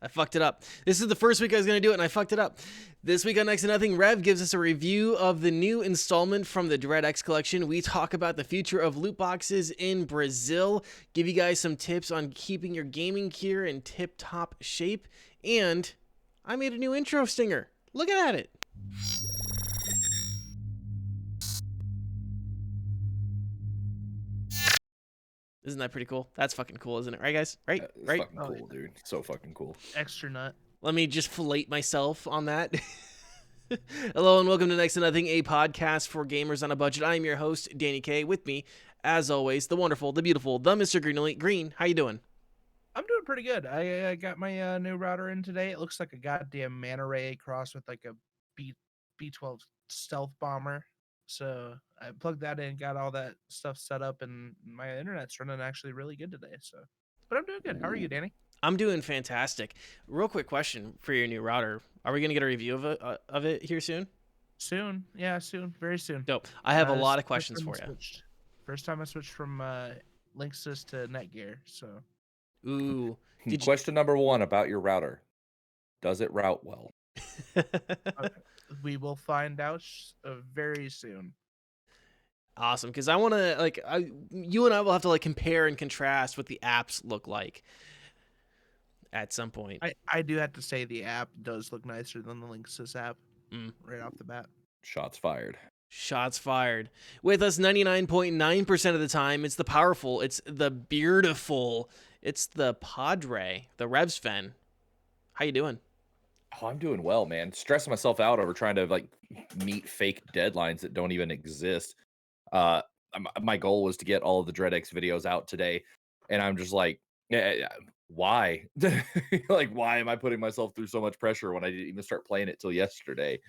I fucked it up. This is the first week I was going to do it, and I fucked it up. This week on Next to Nothing, Rev gives us a review of the new installment from the DreadX collection. We talk about the future of loot boxes in Brazil, give you guys some tips on keeping your gaming gear in tip-top shape, and I made a new intro stinger. Look at it. Isn't that pretty cool? That's fucking cool, isn't it? Right, guys? Right? It's Right? fucking cool, dude. So fucking cool. Extra nut. Let me just fillet myself on that. Hello and welcome to Next to Nothing, a podcast for gamers on a budget. I am your host, Danny K. With me, as always, the wonderful, the beautiful, the Mr. Greenlee. Green, how you doing? I'm doing pretty good. I got my new router in today. It looks like a goddamn manta ray crossed with like a B12 stealth bomber. So I plugged that in, got all that stuff set up, and my internet's running actually really good today. So, but I'm doing good. How are you, Danny? I'm doing fantastic. Real quick question for your new router. Are we going to get a review of it here soon? Soon, yeah, soon, very soon. Dope. I have a This lot is of questions for you. First time I switched from Linksys to Netgear. So, Ooh. Question number one about your router. Does it route well? we will find out very soon. Awesome, because I want to, you and I will have to, compare and contrast what the apps look like at some point. I do have to say the app does look nicer than the Linksys app right off the bat. Shots fired. Shots fired. With us 99.9% of the time, it's the powerful, it's the beautiful, it's the Padre, the Rev-iew. How you doing? Oh, I'm doing well, man. Stressing myself out over trying to meet fake deadlines that don't even exist. My goal was to get all of the DreadX videos out today, and I'm just like, why? Why am I putting myself through so much pressure when I didn't even start playing it till yesterday?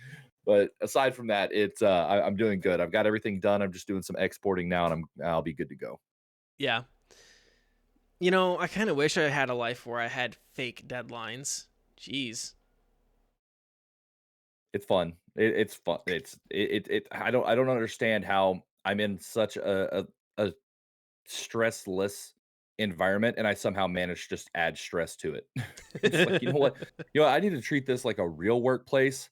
But aside from that, it's I'm doing good. I've got everything done. I'm just doing some exporting now, and I'll be good to go. Yeah. You know, I kind of wish I had a life where I had fake deadlines. Jeez. It's fun. It's fun. I don't understand how I'm in such a stressless environment and I somehow manage to just add stress to it. It's like, you know what? I need to treat this like a real workplace.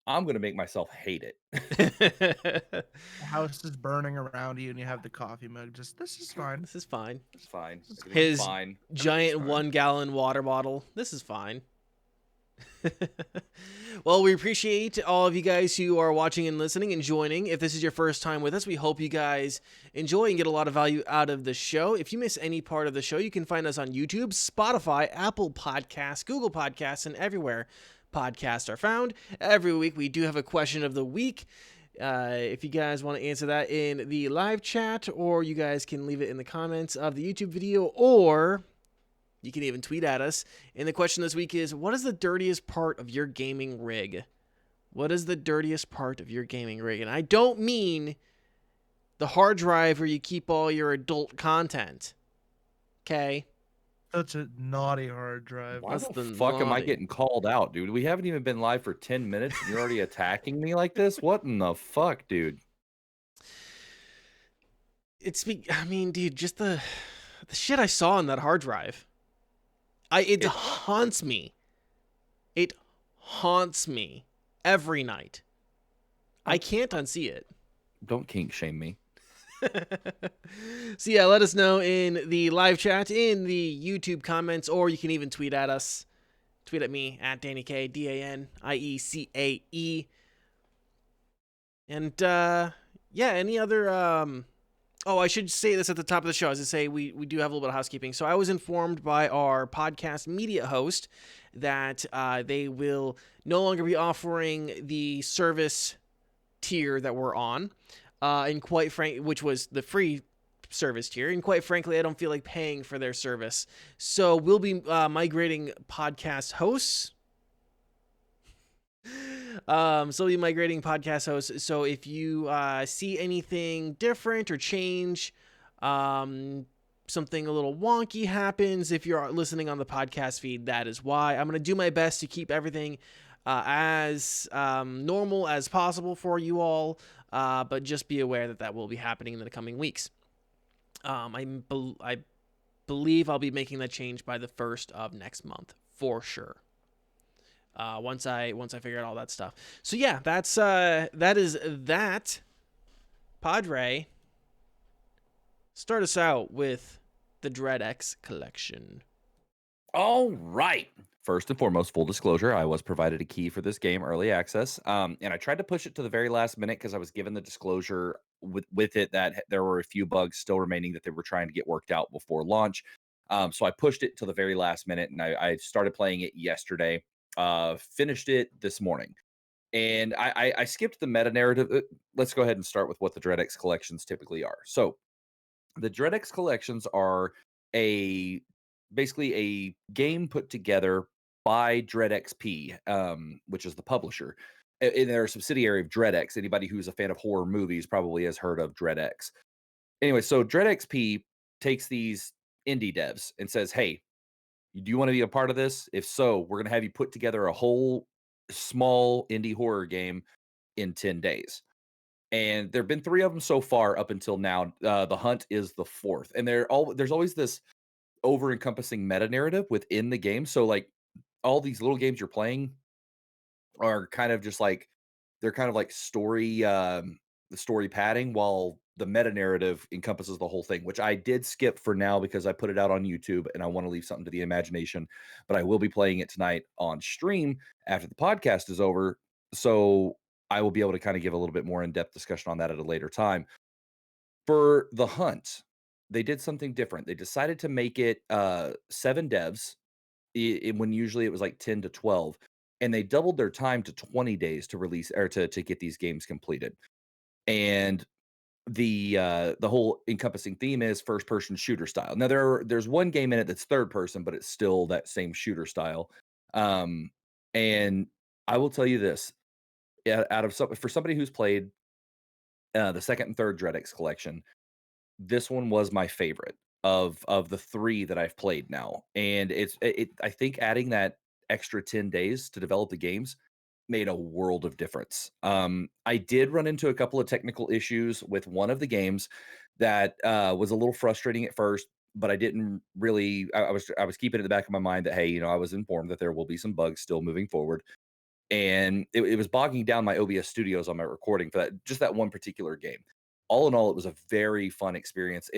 I'm going to make myself hate it. The house is burning around you and you have the coffee mug. This is fine. This is fine. It's fine. His fine. Giant 1 gallon water bottle. This is fine. Well, we appreciate all of you guys who are watching and listening and joining. If this is your first time with us, we hope you guys enjoy and get a lot of value out of the show. If you miss any part of the show, you can find us on YouTube, Spotify, Apple Podcasts, Google Podcasts, and everywhere podcasts are found. Every week, we do have a question of the week. If you guys want to answer that in the live chat, or you guys can leave it in the comments of the YouTube video, or you can even tweet at us. And the question this week is, what is the dirtiest part of your gaming rig? What is the dirtiest part of your gaming rig? And I don't mean the hard drive where you keep all your adult content. Okay? Such a naughty hard drive. Why the fuck am I getting called out, dude? We haven't even been live for 10 minutes and you're already attacking me like this? What in the fuck, dude? I mean, dude, just the shit I saw on that hard drive. It haunts me. It haunts me every night. I can't unsee it. Don't kink shame me. So yeah, let us know in the live chat, in the YouTube comments, or you can even tweet at us. Tweet at me at Danny K, DANIECAE. And yeah, any other oh, I should say this at the top of the show. As I say, we do have a little bit of housekeeping. So I was informed by our podcast media host that they will no longer be offering the service tier that we're on, and which was the free service tier. And quite frankly, I don't feel like paying for their service. So we'll be migrating podcast hosts. So we'll be migrating podcast hosts. So if you see anything different or change, something a little wonky happens, if you're listening on the podcast feed, that is why. I'm going to do my best to keep everything as normal as possible for you all, but just be aware that will be happening in the coming weeks. I believe I'll be making that change by the 1st of next month for sure. Once I figure out all that stuff. So yeah, that is that. Padre, start us out with the DreadX collection. All right. First and foremost, full disclosure, I was provided a key for this game, early access, and I tried to push it to the very last minute because I was given the disclosure with it that there were a few bugs still remaining that they were trying to get worked out before launch. So I pushed it to the very last minute, and I started playing it yesterday. Finished it this morning, and I skipped the meta narrative. Let's go ahead and start with what the DreadX collections typically are. So the DreadX collections are a basically a game put together by DreadXP, which is the publisher. And they're a subsidiary of DreadX. Anybody who's a fan of horror movies probably has heard of DreadX. Anyway, so DreadXP takes these indie devs and says, "Hey, do you want to be a part of this? If so, we're going to have you put together a whole small indie horror game in 10 days." And there've been 3 of them so far up until now. The Hunt is the 4th, and there's always this over-encompassing meta narrative within the game. So, like, all these little games you're playing are kind of just like they're kind of like the story padding, while the meta narrative encompasses the whole thing, which I did skip for now because I put it out on YouTube and I want to leave something to the imagination. But I will be playing it tonight on stream after the podcast is over. So I will be able to kind of give a little bit more in-depth discussion on that at a later time. For the Hunt, they did something different. They decided to make it 7 devs when usually it was like 10 to 12, and they doubled their time to 20 days to release or to get these games completed. And the whole encompassing theme is first person shooter style. Now there's one game in it that's third person, but it's still that same shooter style. Um, and I will tell you this, out of for somebody who's played the second and third DreadX collection, this one was my favorite of the 3 that I've played now, and I think adding that extra 10 days to develop the games made a world of difference. I did run into a couple of technical issues with one of the games that was a little frustrating at first, but I didn't really. I was keeping it in the back of my mind that, hey, I was informed that there will be some bugs still moving forward, and it was bogging down my OBS Studios on my recording for that one particular game. All in all, it was a very fun experience.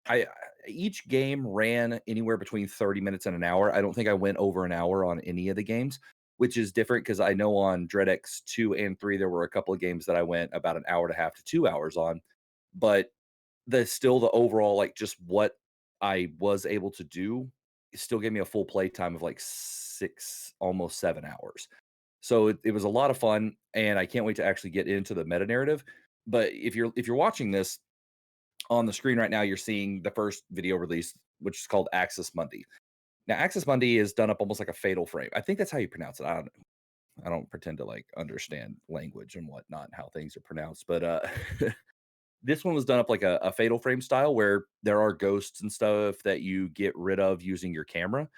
I each game ran anywhere between 30 minutes and an hour. I don't think I went over an hour on any of the games, which is different because I know on DreadX 2 and 3 there were a couple of games that I went about an hour and a half to 2 hours on, but the overall, like, just what I was able to do still gave me a full play time of like 6, almost 7 hours. So it was a lot of fun, and I can't wait to actually get into the meta narrative. But if you're watching this on the screen right now, you're seeing the first video release, which is called Axis Mundi. Now, Axis Mundi is done up almost like a fatal frame. I think that's how you pronounce it. I don't pretend to like understand language and whatnot and how things are pronounced, but this one was done up like a fatal frame style where there are ghosts and stuff that you get rid of using your camera.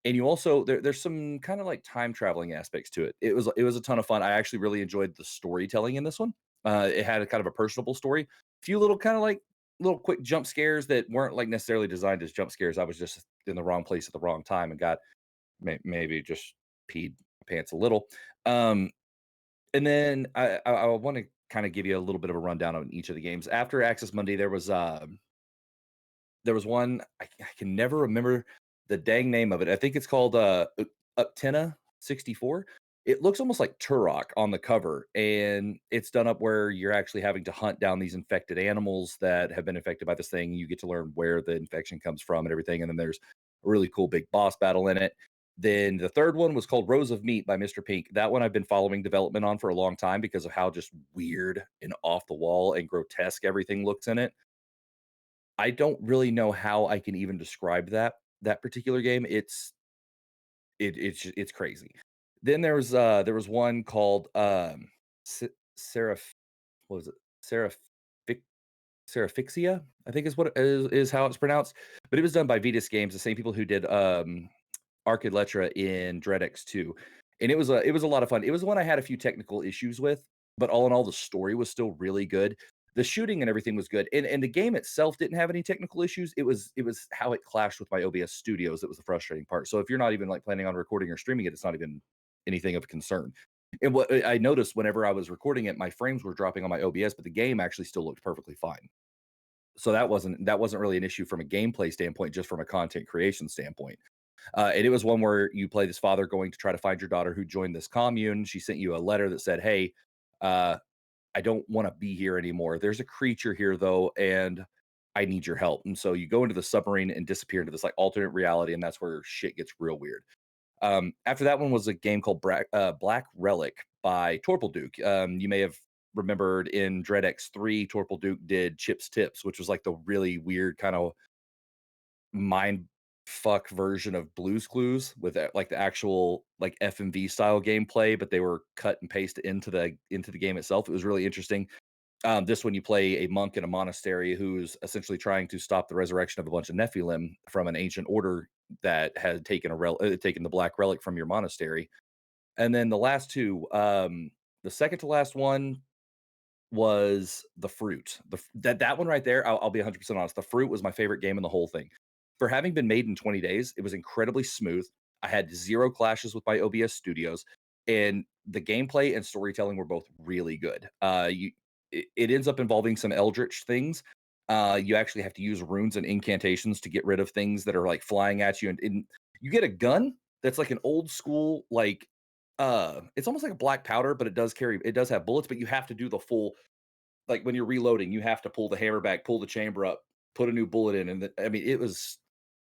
And you also there's some kind of like time traveling aspects to it. It was a ton of fun. I actually really enjoyed the storytelling in this one. It had a kind of a personable story. A few little kind of like little quick jump scares that weren't like necessarily designed as jump scares. I was just in the wrong place at the wrong time and got maybe just peed my pants a little. Um, and then I want to kind of give you a little bit of a rundown on each of the games. After Access Monday, there was one I can never remember the dang name of it. I think it's called Uptena 64. It looks almost like Turok on the cover, and it's done up where you're actually having to hunt down these infected animals that have been infected by this thing. You get to learn where the infection comes from and everything. And then there's a really cool big boss battle in it. Then the third one was called Rose of Meat by Mr. Pink. That one I've been following development on for a long time because of how just weird and off the wall and grotesque everything looks in it. I don't really know how I can even describe that particular game. It's crazy. Then there was one called Seraph what was it? Seraphic Seraphixia, I think is what is how it's pronounced. But it was done by Vetus Games, the same people who did Arcade Letra in DreadX 2. And it was a lot of fun. It was one I had a few technical issues with, but all in all, the story was still really good. The shooting and everything was good, and the game itself didn't have any technical issues. It was how it clashed with my OBS studios that was the frustrating part. So if you're not even like planning on recording or streaming it, it's not even anything of concern. And what I noticed whenever I was recording it, my frames were dropping on my OBS, but the game actually still looked perfectly fine. So that wasn't really an issue from a gameplay standpoint, just from a content creation standpoint. And it was one where you play this father going to try to find your daughter who joined this commune. She sent you a letter that said, "Hey, uh, I don't want to be here anymore. There's a creature here though, and I need your help." And so you go into the submarine and disappear into this like alternate reality, and that's where shit gets real weird. After that one was a game called Black Relic by Torpilduke. You may have remembered in Dread X3, Torpilduke did Chips Tips, which was like the really weird kind of mind fuck version of Blues Clues with like the actual like FMV style gameplay, but they were cut and pasted into the game itself. It was really interesting. This one you play a monk in a monastery who's essentially trying to stop the resurrection of a bunch of Nephilim from an ancient order that had taken the black relic from your monastery. And then the last two, the second to last one was The Fruit. That one right there, I'll be 100% honest. The Fruit was my favorite game in the whole thing. For having been made in 20 days, it was incredibly smooth. I had zero clashes with my OBS studios, and the gameplay and storytelling were both really good. It ends up involving some eldritch things. You actually have to use runes and incantations to get rid of things that are like flying at you, and you get a gun that's like an old school like it's almost like a black powder, but it does have bullets, but you have to do the full like when you're reloading, you have to pull the hammer back, pull the chamber up, put a new bullet in, and I mean, it was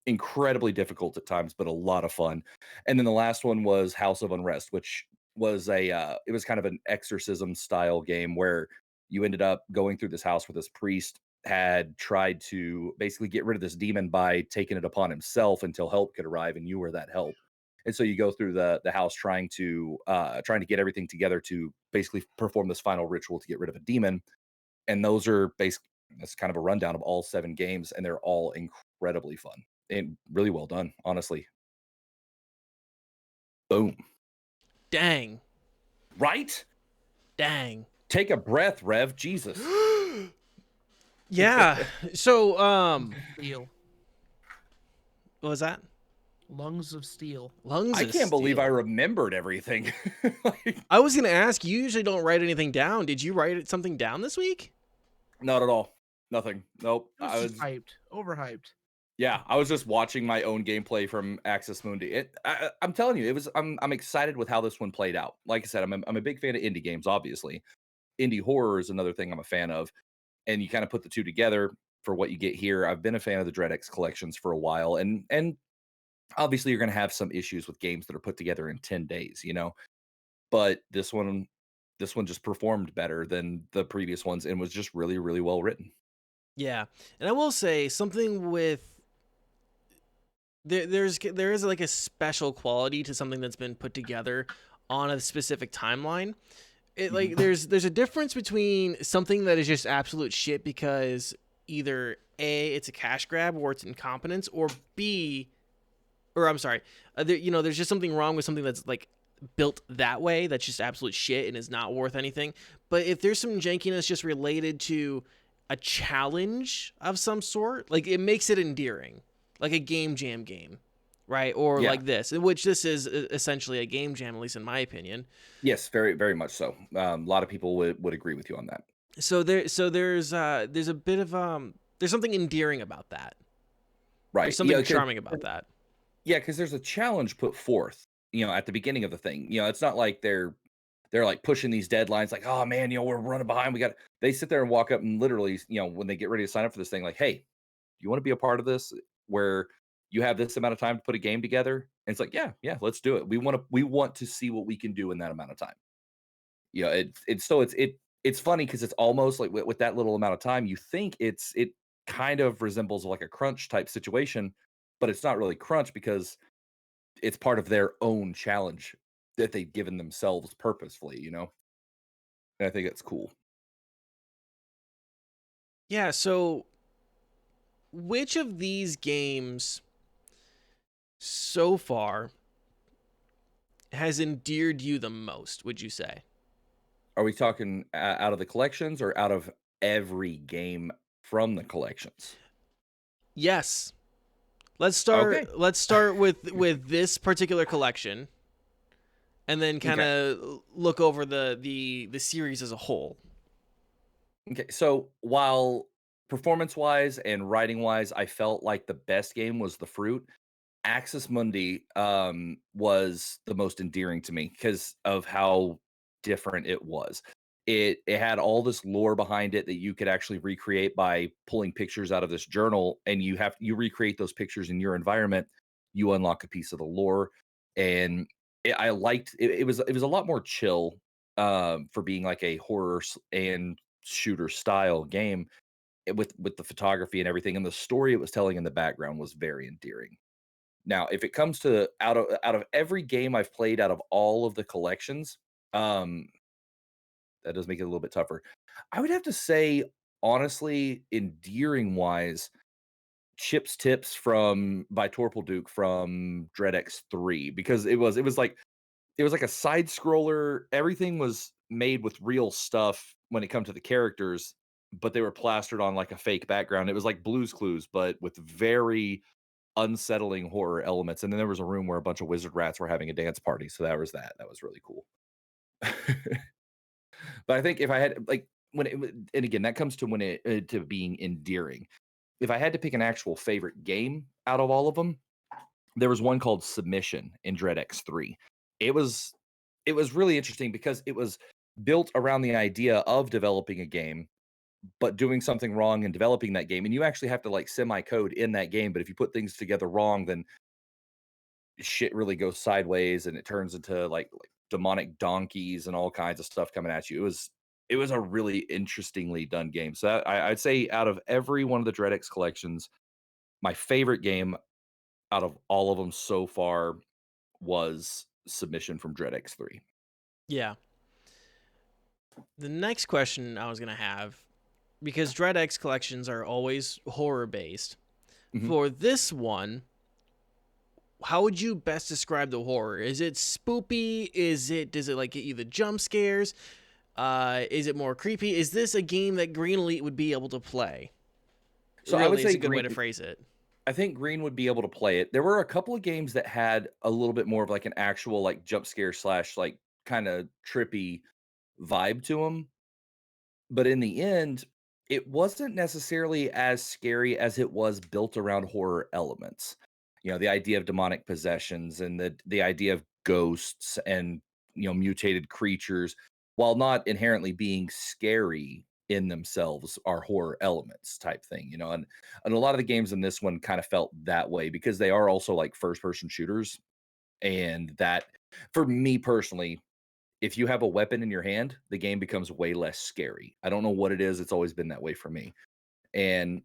incredibly difficult at times, but a lot of fun. And then the last one was House of Unrest, which was it was kind of an exorcism style game where you ended up going through this house where this priest had tried to basically get rid of this demon by taking it upon himself until help could arrive, and you were that help. And so you go through the house trying to get everything together to basically perform this final ritual to get rid of a demon. And those are basically that's kind of a rundown of all 7 games, and they're all incredibly fun and really well done, honestly. Boom. Dang. Right? Dang. Take a breath, Rev. Jesus. Yeah. So, Steel. what was that? Lungs of steel. Lungs I of can't believe I steel. remembered everything. Like, I was gonna ask. You usually don't write anything down. Did you write something down this week? not at all. Nothing. Nope. It was just hyped. Overhyped. Yeah, I was just watching my own gameplay from Axis Mundi. I'm telling you, I'm excited with how this one played out. Like I said, I'm a big fan of indie games. Obviously, indie horror is another thing I'm a fan of, and you kind of put the two together for what you get here. I've been a fan of the DreadX collections for a while, and obviously you're going to have some issues with games that are put together in 10 days, but this one just performed better than the previous ones and was just really, really well written. Yeah, and I will say something with there is like a special quality to something that's been put together on a specific timeline. It like there's a difference between something that is just absolute shit because either A, it's a cash grab or it's incompetence, or B, or I'm sorry, there's just something wrong with something that's like built that way that's just absolute shit and is not worth anything. But if there's some jankiness just related to a challenge of some sort, like it makes it endearing, like a game jam game, right? Or Yeah. like this, in which this is essentially a game jam, at least in my opinion. Yes, very, very much so. A lot of people would agree with you on that. So there's a bit of there's something endearing about that. Right. There's something Yeah, charming about that. yeah, because there's a challenge put forth, at the beginning of the thing. It's not like they're like pushing these deadlines, like, oh man, we're running behind. They sit there and walk up and literally, when they get ready to sign up for this thing, like, hey, do you want to be a part of this where you have this amount of time to put a game together? And it's like, yeah, let's do it. We want to see what we can do in that amount of time. It's funny because it's almost like with that little amount of time, you think it kind of resembles like a crunch type situation, but it's not really crunch because it's part of their own challenge that they've given themselves purposefully. And I think it's cool. Yeah. So which of these games so far has endeared you the most, would you say? Are we talking out of the collections or out of every game from the collections. Yes. Let's Okay. start with this particular collection, and then kind Okay. of look over the series as a whole. Okay. So while performance wise and writing wise, I felt like the best game was The Fruit. Axis Mundi was the most endearing to me because of how different it was. It had all this lore behind it that you could actually recreate by pulling pictures out of this journal, and you recreate those pictures in your environment. You unlock a piece of the lore, and I liked it. It was a lot more chill for being like a horror and shooter style game with the photography and everything, and the story it was telling in the background was very endearing. Now, if it comes to out of every game I've played out of all of the collections, um, that does make it a little bit tougher. I would have to say, honestly, endearing wise, Chip's Tips from by Torpal Duke from DreadX 3, because it was like a side scroller. Everything was made with real stuff when it comes to the characters, but they were plastered on like a fake background. It was like Blue's Clues, but with very unsettling horror elements. And then there was a room where a bunch of wizard rats were having a dance party. So that was that. That was really cool. But I think if I had like and again that comes to when it to being endearing. If I had to pick an actual favorite game out of all of them, there was one called Submission in DreadX 3. It was it was really interesting because it was built around the idea of developing a game but doing something wrong in developing that game, and you actually have to like semi code in that game, but if you put things together wrong, then shit really goes sideways and it turns into like demonic donkeys and all kinds of stuff coming at you. It was a really interestingly done game. So I'd say out of every one of the DreadX collections, my favorite game out of all of them so far was Submission from DreadX 3. Yeah. The next question I was gonna have, because DreadX collections are always horror based. Mhm. For this one, how would you best describe the horror? Is it spoopy? Does it like get you the jump scares? Is it more creepy? Is this a game that Green Elite would be able to play? So I would Really, is say a good way Green. to phrase it. I think Green would be able to play it. There were a couple of games that had a little bit more of like an actual like jump scare slash like kind of trippy vibe to them. But in the end, it wasn't necessarily as scary as it was built around horror elements. You know, the idea of demonic possessions and the idea of ghosts and mutated creatures, while not inherently being scary in themselves, are horror elements type thing. And a lot of the games in this one kind of felt that way because they are also like first person shooters, and that for me personally, if you have a weapon in your hand, the game becomes way less scary. I don't know what it is. It's always been that way for me. And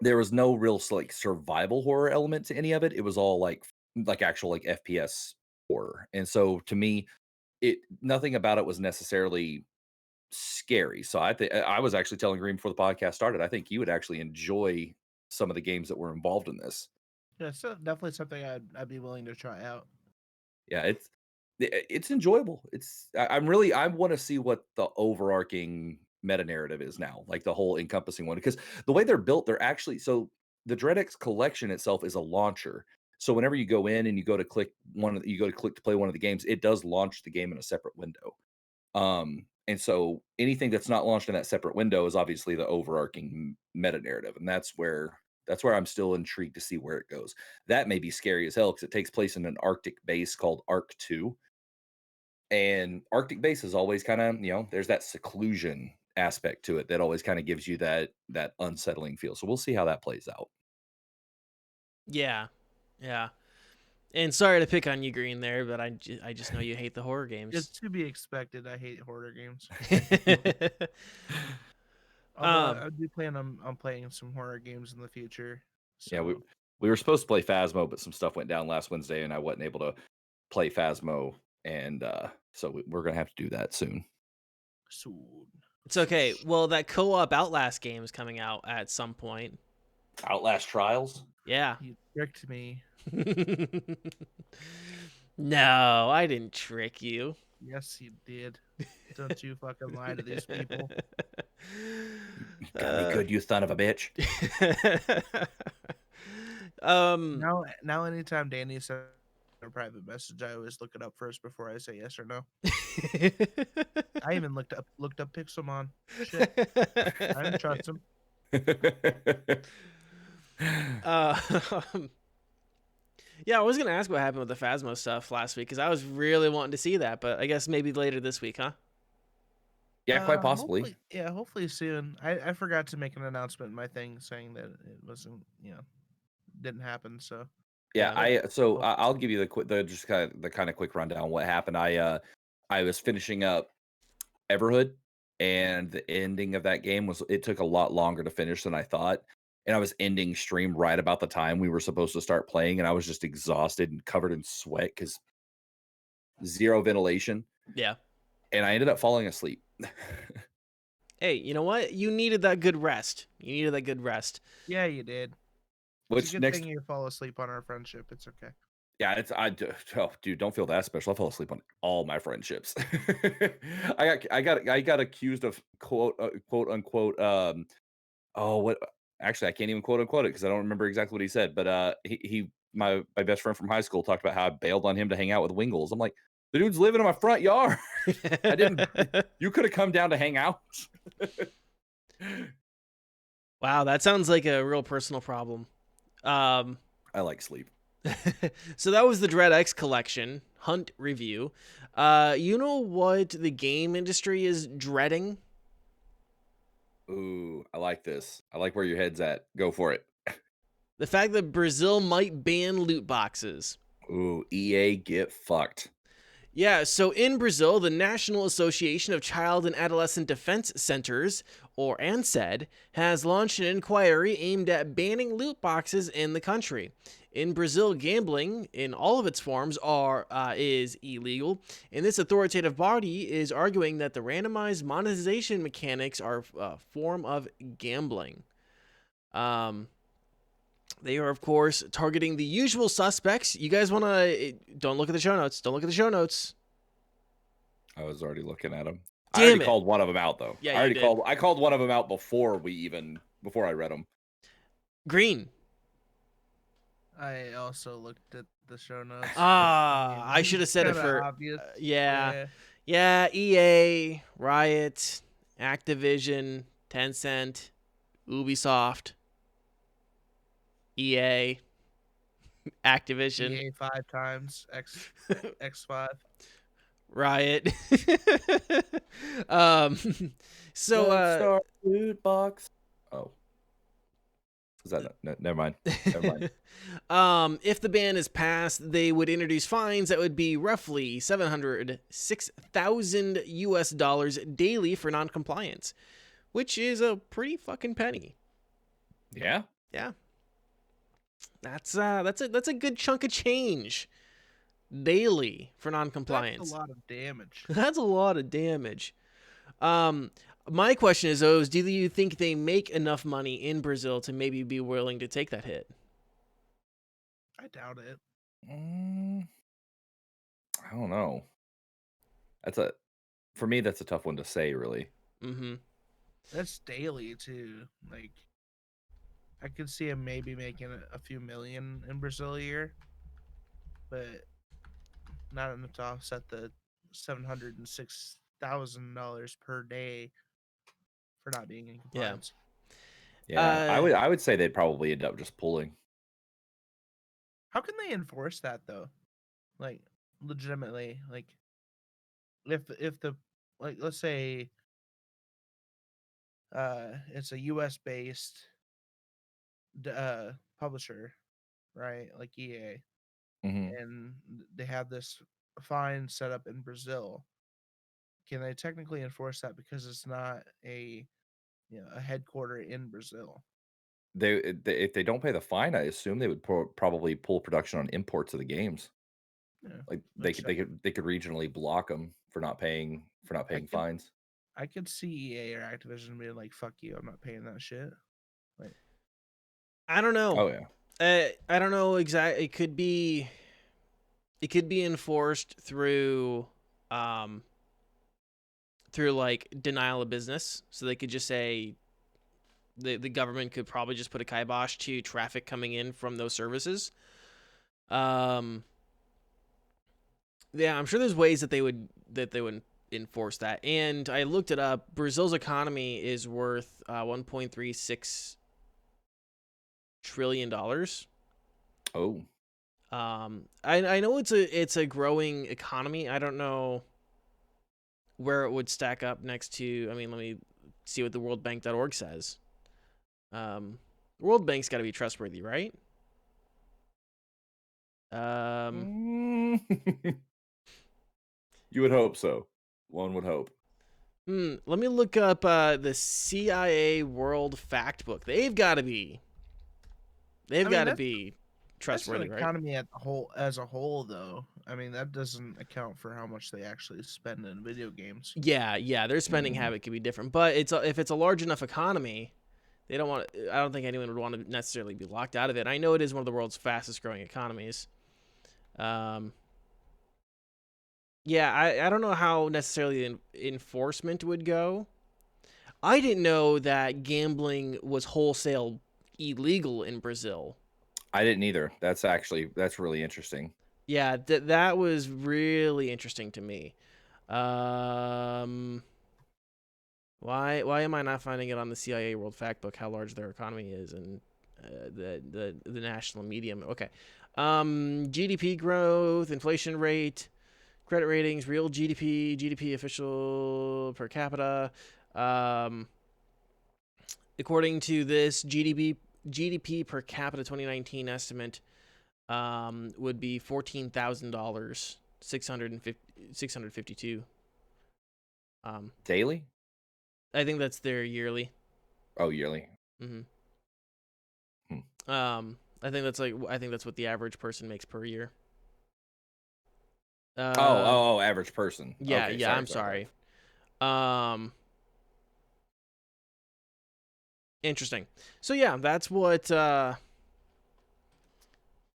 there was no real like survival horror element to any of it. It was all like actual like FPS horror. And so to me, it nothing about it was necessarily scary. So I think I was actually telling Green before the podcast started, I think you would actually enjoy some of the games that were involved in this. Yeah, so definitely something I'd be willing to try out. Yeah, it's enjoyable. I want to see what the overarching meta narrative is now, like the whole encompassing one. Because the way they're built, they're actually so the DreadX collection itself is a launcher. So whenever you go in and you go to click to play one of the games, it does launch the game in a separate window. And so anything that's not launched in that separate window is obviously the overarching meta narrative, and that's where I'm still intrigued to see where it goes. That may be scary as hell because it takes place in an Arctic base called Arc 2. And Arctic base is always kind of, there's that seclusion aspect to it that always kind of gives you that unsettling feel. So we'll see how that plays out. Yeah, yeah. And sorry to pick on you, Green, there, but I just know you hate the horror games. It's to be expected. I hate horror games. Although um, I do plan on playing some horror games in the future. Yeah, we So we were supposed to play Phasmo, but some stuff went down last Wednesday, and I wasn't able to play Phasmo, and so we're gonna have to do that soon. soon. it's okay. Well, that co-op Outlast game is coming out at some point. Outlast Trials. Yeah. You tricked me. No, I didn't trick you. Yes, you did. Don't you fucking lie to these people. Got me good, you son of a bitch. Now anytime Danny sends a private message, I always look it up first before I say yes or no. I even looked up Pixelmon. Shit, I didn't trust him. um, yeah, I was gonna ask what happened with the Phasma stuff last week because I was really wanting to see that, but I guess maybe later this week, huh? Yeah, quite possibly. Hopefully soon. I forgot to make an announcement in my thing saying that it wasn't, didn't happen. So Yeah, Yeah. I'll give you the kind of quick rundown what happened. I was finishing up Everhood, and the ending of that game it took a lot longer to finish than I thought. And I was ending stream right about the time we were supposed to start playing, and I was just exhausted and covered in sweat because zero ventilation. Yeah. And I ended up falling asleep. Hey, you know what? You needed that good rest. yeah, you did. Which It's a good next, thing you fall asleep on our friendship. It's okay. yeah, oh, dude, don't feel that special. I fell asleep on all my friendships. I got accused of quote unquote oh, what? Actually, I can't even quote unquote it because I don't remember exactly what he said. But my best friend from high school talked about how I bailed on him to hang out with Wingles. I'm like, the dude's living in my front yard. I didn't. You could have come down to hang out. Wow, that sounds like a real personal problem. I like sleep. So that was the Dread X collection hunt review. You know what the game industry is dreading? Ooh, I like this. I like where your head's at. Go for it. The fact that Brazil might ban loot boxes. Ooh, EA, get fucked. Yeah, so in Brazil, the National Association of Child and Adolescent Defense Centers, or ANSED, has launched an inquiry aimed at banning loot boxes in the country. In Brazil, gambling in all of its forms is illegal, and this authoritative body is arguing that the randomized monetization mechanics are a form of gambling. They are, of course, targeting the usual suspects. You guys want to... Don't look at the show notes. Don't look at the show notes. I was already looking at them. Damn I already it. called one of them out, though. Yeah, you did. I called one of them out before I read them. Green. I also looked at the show notes. I should have said it Kinda for... obvious. Yeah, EA, Riot, Activision, Tencent, Ubisoft, EA, Activision, EA 5 times X5. Riot. um, so Star loot box. Oh, is that no, never mind. Never mind. If the ban is passed, they would introduce fines that would be roughly $706,000 daily for non-compliance, which is a pretty fucking penny. Yeah. Yeah. That's a good chunk of change daily for non-compliance. That's a lot of damage. That's a lot of damage. My question is, though, do you think they make enough money in Brazil to maybe be willing to take that hit? I doubt it. I don't know. For me, that's a tough one to say, really. Mm-hmm. That's daily too. Like, I could see him maybe making a few million in Brazil a year, but not enough to offset the $706,000 per day for not being in compliance. Yeah, I would say they'd probably end up just pulling. How can they enforce that though? Like, legitimately, like, if the, like, let's say it's a US based publisher, right? Like EA, and they have this fine set up in Brazil. Can they technically enforce that because it's not a headquarter in Brazil? If they don't pay the fine, I assume they would probably pull production on imports of the games. Yeah, like they could regionally block them for not paying fines. I could see EA or Activision being like, "Fuck you, I'm not paying that shit." Like, I don't know. Oh yeah. I don't know exactly. It could be enforced through like denial of business. So they could just say, the government could probably just put a kibosh to traffic coming in from those services. Yeah, I'm sure there's ways that they would enforce that. And I looked it up. Brazil's economy is worth $1.36 trillion. Oh, I know it's a growing economy. I don't know where it would stack up next to. I mean, let me see what the worldbank.org says. The World Bank's got to be trustworthy, right? you would hope so. One would hope. Let me look up the CIA World Fact Book. They've got to be. They've got to be trustworthy, that's an right? economy as a whole, though. I mean, that doesn't account for how much they actually spend in video games. Yeah, their spending habit could be different, but if it's a large enough economy, they don't want. I don't think anyone would want to necessarily be locked out of it. I know it is one of the world's fastest growing economies. Yeah, I don't know how necessarily enforcement would go. I didn't know that gambling was wholesale illegal in Brazil. I didn't either. That's really interesting. Yeah, that was really interesting to me. Why am I not finding it on the CIA World Factbook how large their economy is and the national medium? Okay, GDP growth, inflation rate, credit ratings, real GDP official per capita. According to this GDP per capita 2019 estimate, would be $14,000, 652. Daily? I think that's their yearly. Oh, yearly. Mm-hmm. I think that's what the average person makes per year. Average person. Yeah, okay, yeah. I'm sorry. Interesting. So yeah, that's what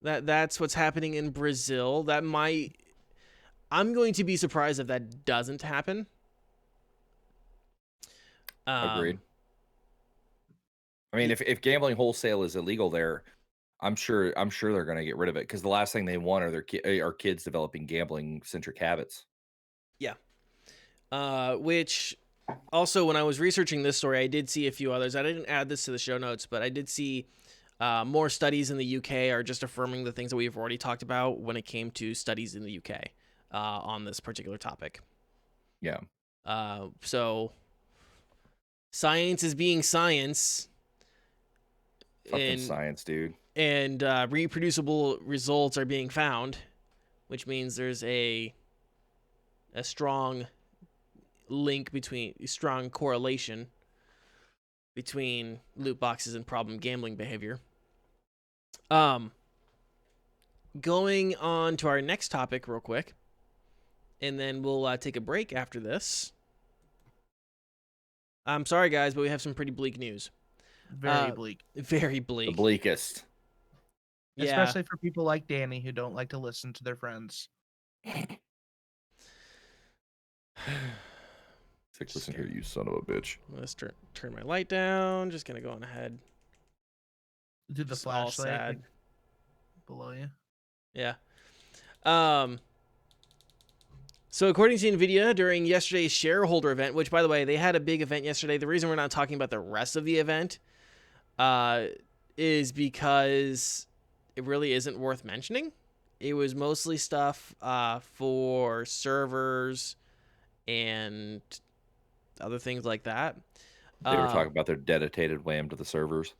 that's what's happening in Brazil. I'm going to be surprised if that doesn't happen. Agreed. I mean, if gambling wholesale is illegal there, I'm sure they're going to get rid of it because the last thing they want are our kids developing gambling centric habits. Yeah. Which also, when I was researching this story, I did see a few others. I didn't add this to the show notes, but I did see more studies in the UK are just affirming the things that we've already talked about when it came to studies in the UK on this particular topic. Yeah. So science is being science. Fucking science, dude. And reproducible results are being found, which means there's a strong correlation between loot boxes and problem gambling behavior. Going on to our next topic real quick, and then we'll take a break after this. I'm sorry, guys, but we have some pretty bleak news. Very bleak. Very bleak. The bleakest. Yeah. Especially for people like Danny who don't like to listen to their friends. Listen here, you son of a bitch. Let's turn my light down. Just gonna go on ahead. Do the flashlight below you. Yeah. So according to NVIDIA, during yesterday's shareholder event, which, by the way, they had a big event yesterday. The reason we're not talking about the rest of the event is because it really isn't worth mentioning. It was mostly stuff for servers and other things like that. They were talking about their dedicated WAM to the servers.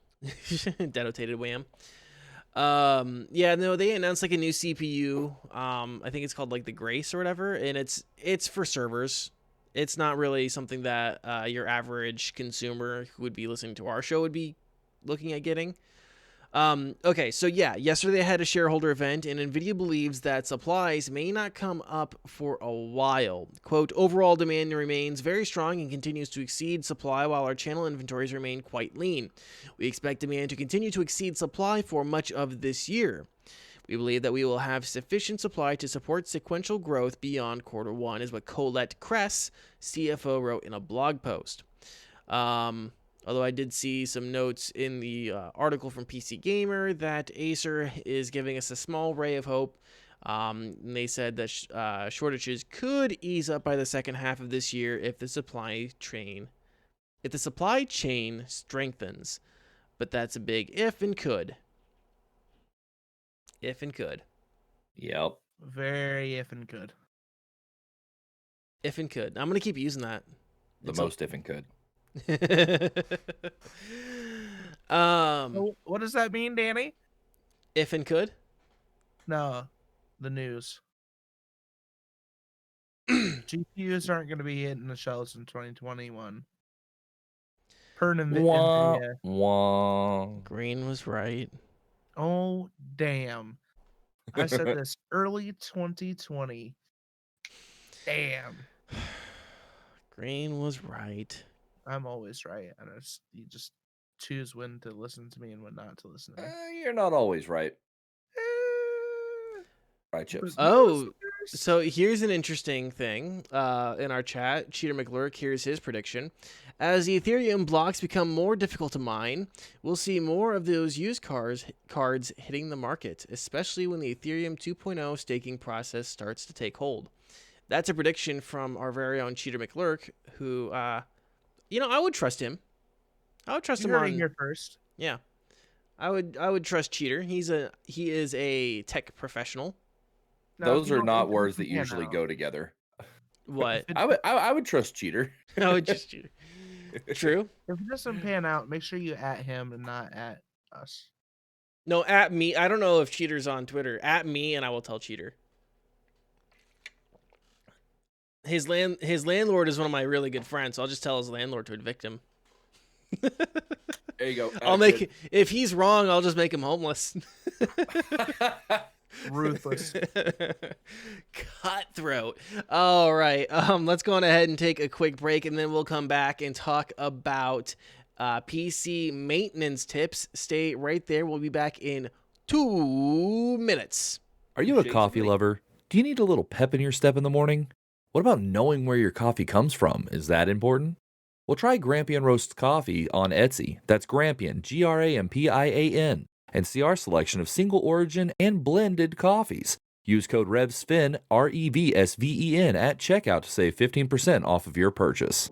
Dedicated WAM. Yeah, no, they announced like a new CPU. I think it's called like the Grace or whatever, and it's for servers. It's not really something that your average consumer who would be listening to our show would be looking at getting. Okay, so yeah, yesterday I had a shareholder event, and NVIDIA believes that supplies may not come up for a while. Quote, overall demand remains very strong and continues to exceed supply while our channel inventories remain quite lean. We expect demand to continue to exceed supply for much of this year. We believe that we will have sufficient supply to support sequential growth beyond Q1, is what Colette Kress, CFO, wrote in a blog post. Although I did see some notes in the article from PC Gamer that Acer is giving us a small ray of hope. And they said that shortages could ease up by the second half of this year if the supply chain strengthens. But that's a big if and could. If and could. Yep. Very if and could. If and could. I'm gonna keep using that. The most if and could. What does that mean, Danny? If and could. No, the news. GPUs aren't going to be hitting the shelves in 2021. Per NVIDIA. Wah. Green was right. Oh, damn. I said this early 2020. Damn. Green was right. I'm always right. And you just choose when to listen to me and when not to listen to me. You're not always right. Right, Chips. Oh, so here's an interesting thing in our chat. Cheater McLurk, here's his prediction. As the Ethereum blocks become more difficult to mine, we'll see more of those used cards hitting the market, especially when the Ethereum 2.0 staking process starts to take hold. That's a prediction from our very own Cheater McLurk, who, I would trust him. I would trust him on here first. Yeah, I would trust Cheater. He is a tech professional. Those are not words that usually go together. What? I would trust Cheater. I would just Cheater. True. If it doesn't pan out, make sure you at him and not at us. No, at me. I don't know if Cheater's on Twitter. At me, and I will tell Cheater. His landlord is one of my really good friends, so I'll just tell his landlord to evict him. There you go. If he's wrong, I'll just make him homeless. Ruthless. Cutthroat. All right. Let's go on ahead and take a quick break, and then we'll come back and talk about PC maintenance tips. Stay right there. We'll be back in 2 minutes. Are you a coffee lover? Do you need a little pep in your step in the morning? What about knowing where your coffee comes from? Is that important? Well, try Grampian Roast Coffee on Etsy. That's Grampian, Grampian, and see our selection of single origin and blended coffees. Use code REVSVEN, REVSVEN, at checkout to save 15% off of your purchase.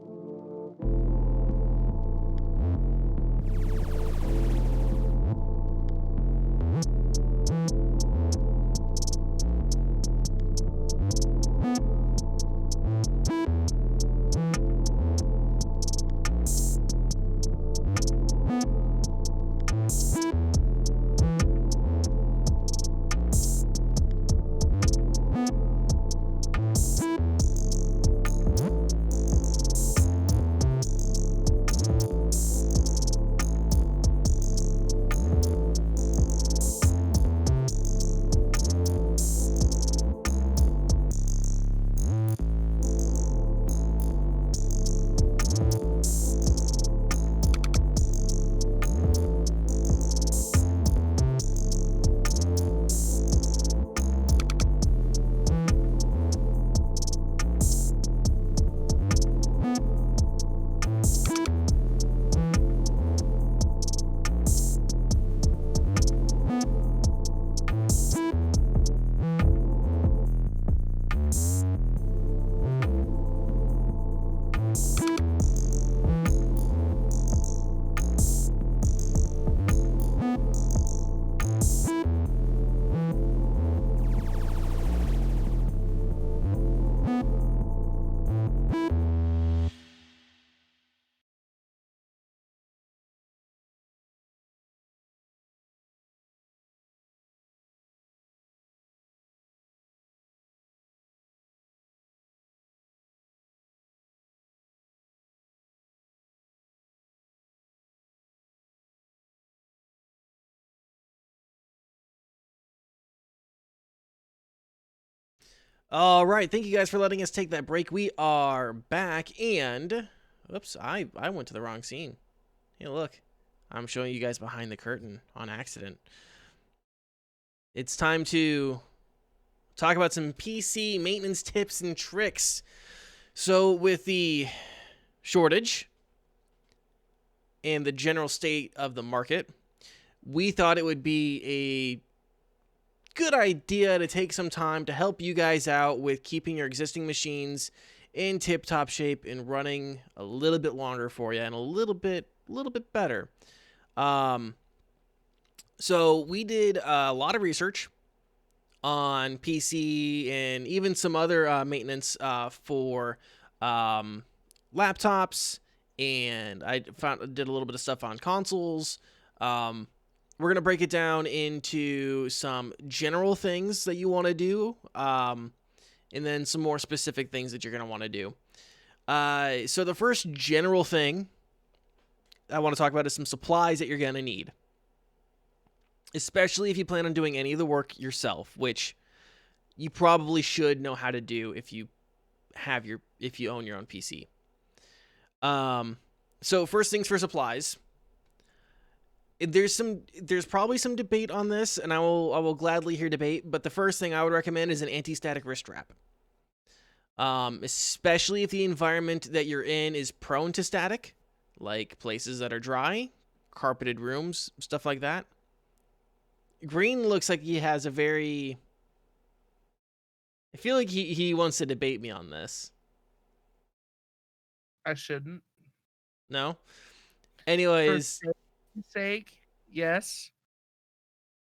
All right, thank you guys for letting us take that break. We are back, and oops, I went to the wrong scene. Hey, look, I'm showing you guys behind the curtain on accident. It's time to talk about some PC maintenance tips and tricks. So with the shortage, and the general state of the market, we thought it would be a good idea to take some time to help you guys out with keeping your existing machines in tip-top shape and running a little bit longer for you and a little bit better. So we did a lot of research on PC and even some other maintenance for laptops, and I did a little bit of stuff on consoles. We're gonna break it down into some general things that you want to do, and then some more specific things that you're gonna want to do. So the first general thing I want to talk about is some supplies that you're gonna need, especially if you plan on doing any of the work yourself, which you probably should know how to do if you own your own PC. So first things for supplies. There's probably some debate on this, and I will gladly hear debate, but the first thing I would recommend is an anti-static wrist strap. Especially if the environment that you're in is prone to static, like places that are dry, carpeted rooms, stuff like that. Green looks like he has a very... I feel like he wants to debate me on this. I shouldn't. No? Anyways... For sake, yes.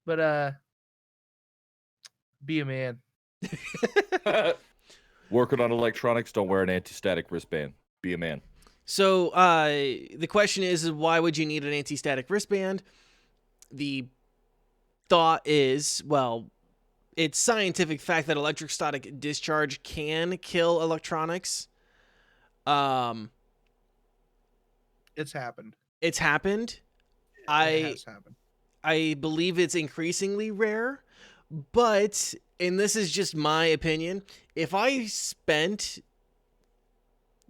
But be a man. Working on electronics, don't wear an anti-static wristband. Be a man. So the question is why would you need an anti-static wristband? The thought is, well, it's scientific fact that electrostatic discharge can kill electronics. It's happened. It's happened. It has happened. I believe it's increasingly rare, but, and this is just my opinion, if I spent,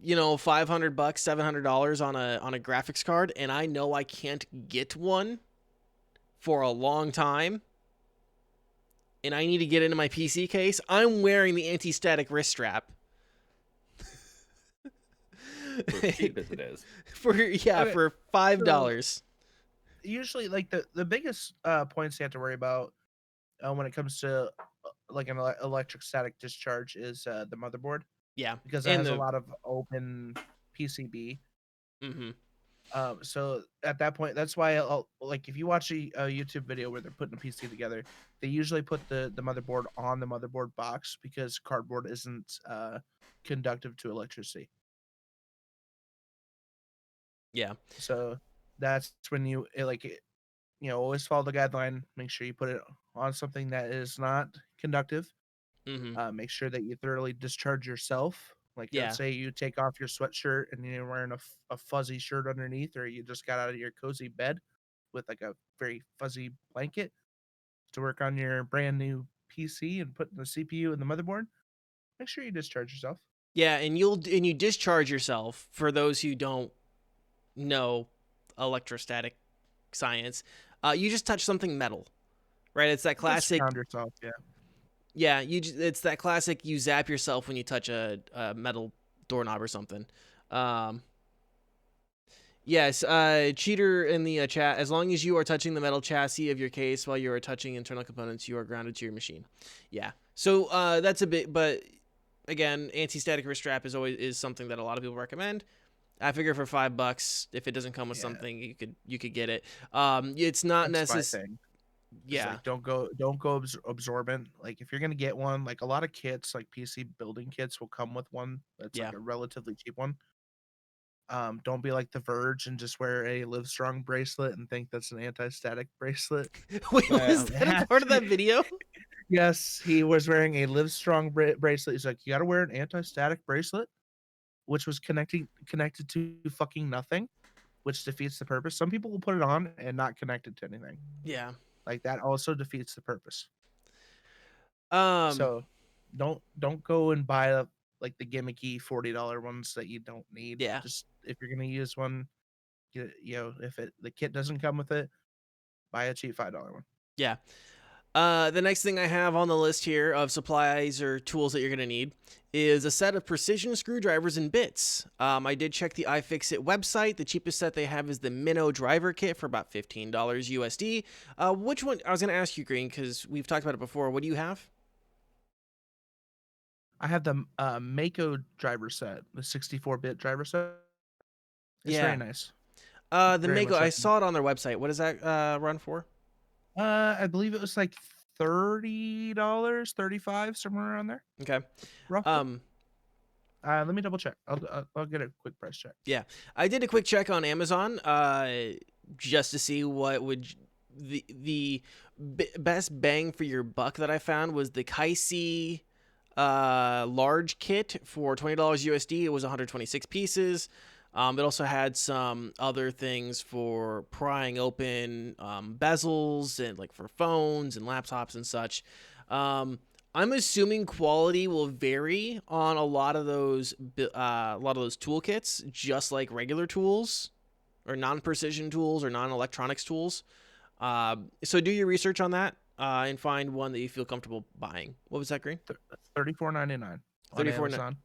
$500, $700 on a graphics card, and I know I can't get one for a long time, and I need to get into my PC case, I'm wearing the anti-static wrist strap. For cheap as it is. For $5. So, usually, like the biggest points you have to worry about when it comes to like an electric static discharge is the motherboard. Yeah, because it has a lot of open PCB. Mm-hmm. So at that point, that's why like if you watch a YouTube video where they're putting a PC together, they usually put the motherboard on the motherboard box because cardboard isn't conductive to electricity. Yeah. So that's when you always follow the guideline. Make sure you put it on something that is not conductive. Mm-hmm. Make sure that you thoroughly discharge yourself. Like, let's say you take off your sweatshirt and you're wearing a fuzzy shirt underneath, or you just got out of your cozy bed with like a very fuzzy blanket to work on your brand new PC and put the CPU and the motherboard. Make sure you discharge yourself. Yeah, and you discharge yourself. For those who don't know electrostatic science, you just touch something metal, right? It's that classic. Just ground yourself, yeah. Yeah, it's that classic. You zap yourself when you touch a metal doorknob or something. Yes, cheater in the chat. As long as you are touching the metal chassis of your case while you are touching internal components, you are grounded to your machine. Yeah. So that's a bit, but again, anti-static wrist strap is something that a lot of people recommend. I figure for $5, if it doesn't come with something, you could get it. It's not necessary. Yeah. Like, don't go absorbent. Like if you're gonna get one, like a lot of kits, like PC building kits, will come with one that's like a relatively cheap one. Don't be like The Verge and just wear a Livestrong bracelet and think that's an anti-static bracelet. Wait, was that a part of that video? Yes, he was wearing a Livestrong bracelet. He's like, you got to wear an anti-static bracelet, which was connected to fucking nothing, which defeats the purpose. Some people will put it on and not connect it to anything. Yeah. Like that also defeats the purpose. So don't go and buy like the gimmicky $40 ones that you don't need. Yeah. Just if you're gonna use one, if the kit doesn't come with it, buy a cheap $5 one. Yeah. The next thing I have on the list here of supplies or tools that you're going to need is a set of precision screwdrivers and bits. I did check the iFixit website. The cheapest set they have is the Minnow driver kit for about $15 USD. Which one? I was going to ask you, Green, because we've talked about it before. What do you have? I have the Mako driver set, the 64-bit driver set. It's Yeah. very nice. The Very Mako, much I like saw it on their website. What does that run for? I believe it was like $30, $35, somewhere around there, Okay. roughly. Let me double check. I'll get a quick price check. Yeah, I did a quick check on Amazon, just to see what would the best bang for your buck that I found was the Kaisi large kit for $20 USD. It was 126 pieces. It also had some other things for prying open bezels and like for phones and laptops and such. I'm assuming quality will vary on a lot of those toolkits, just like regular tools or non-precision tools or non-electronics tools. So do your research on that and find one that you feel comfortable buying. What was that, Green? $34.99 on $34 Amazon.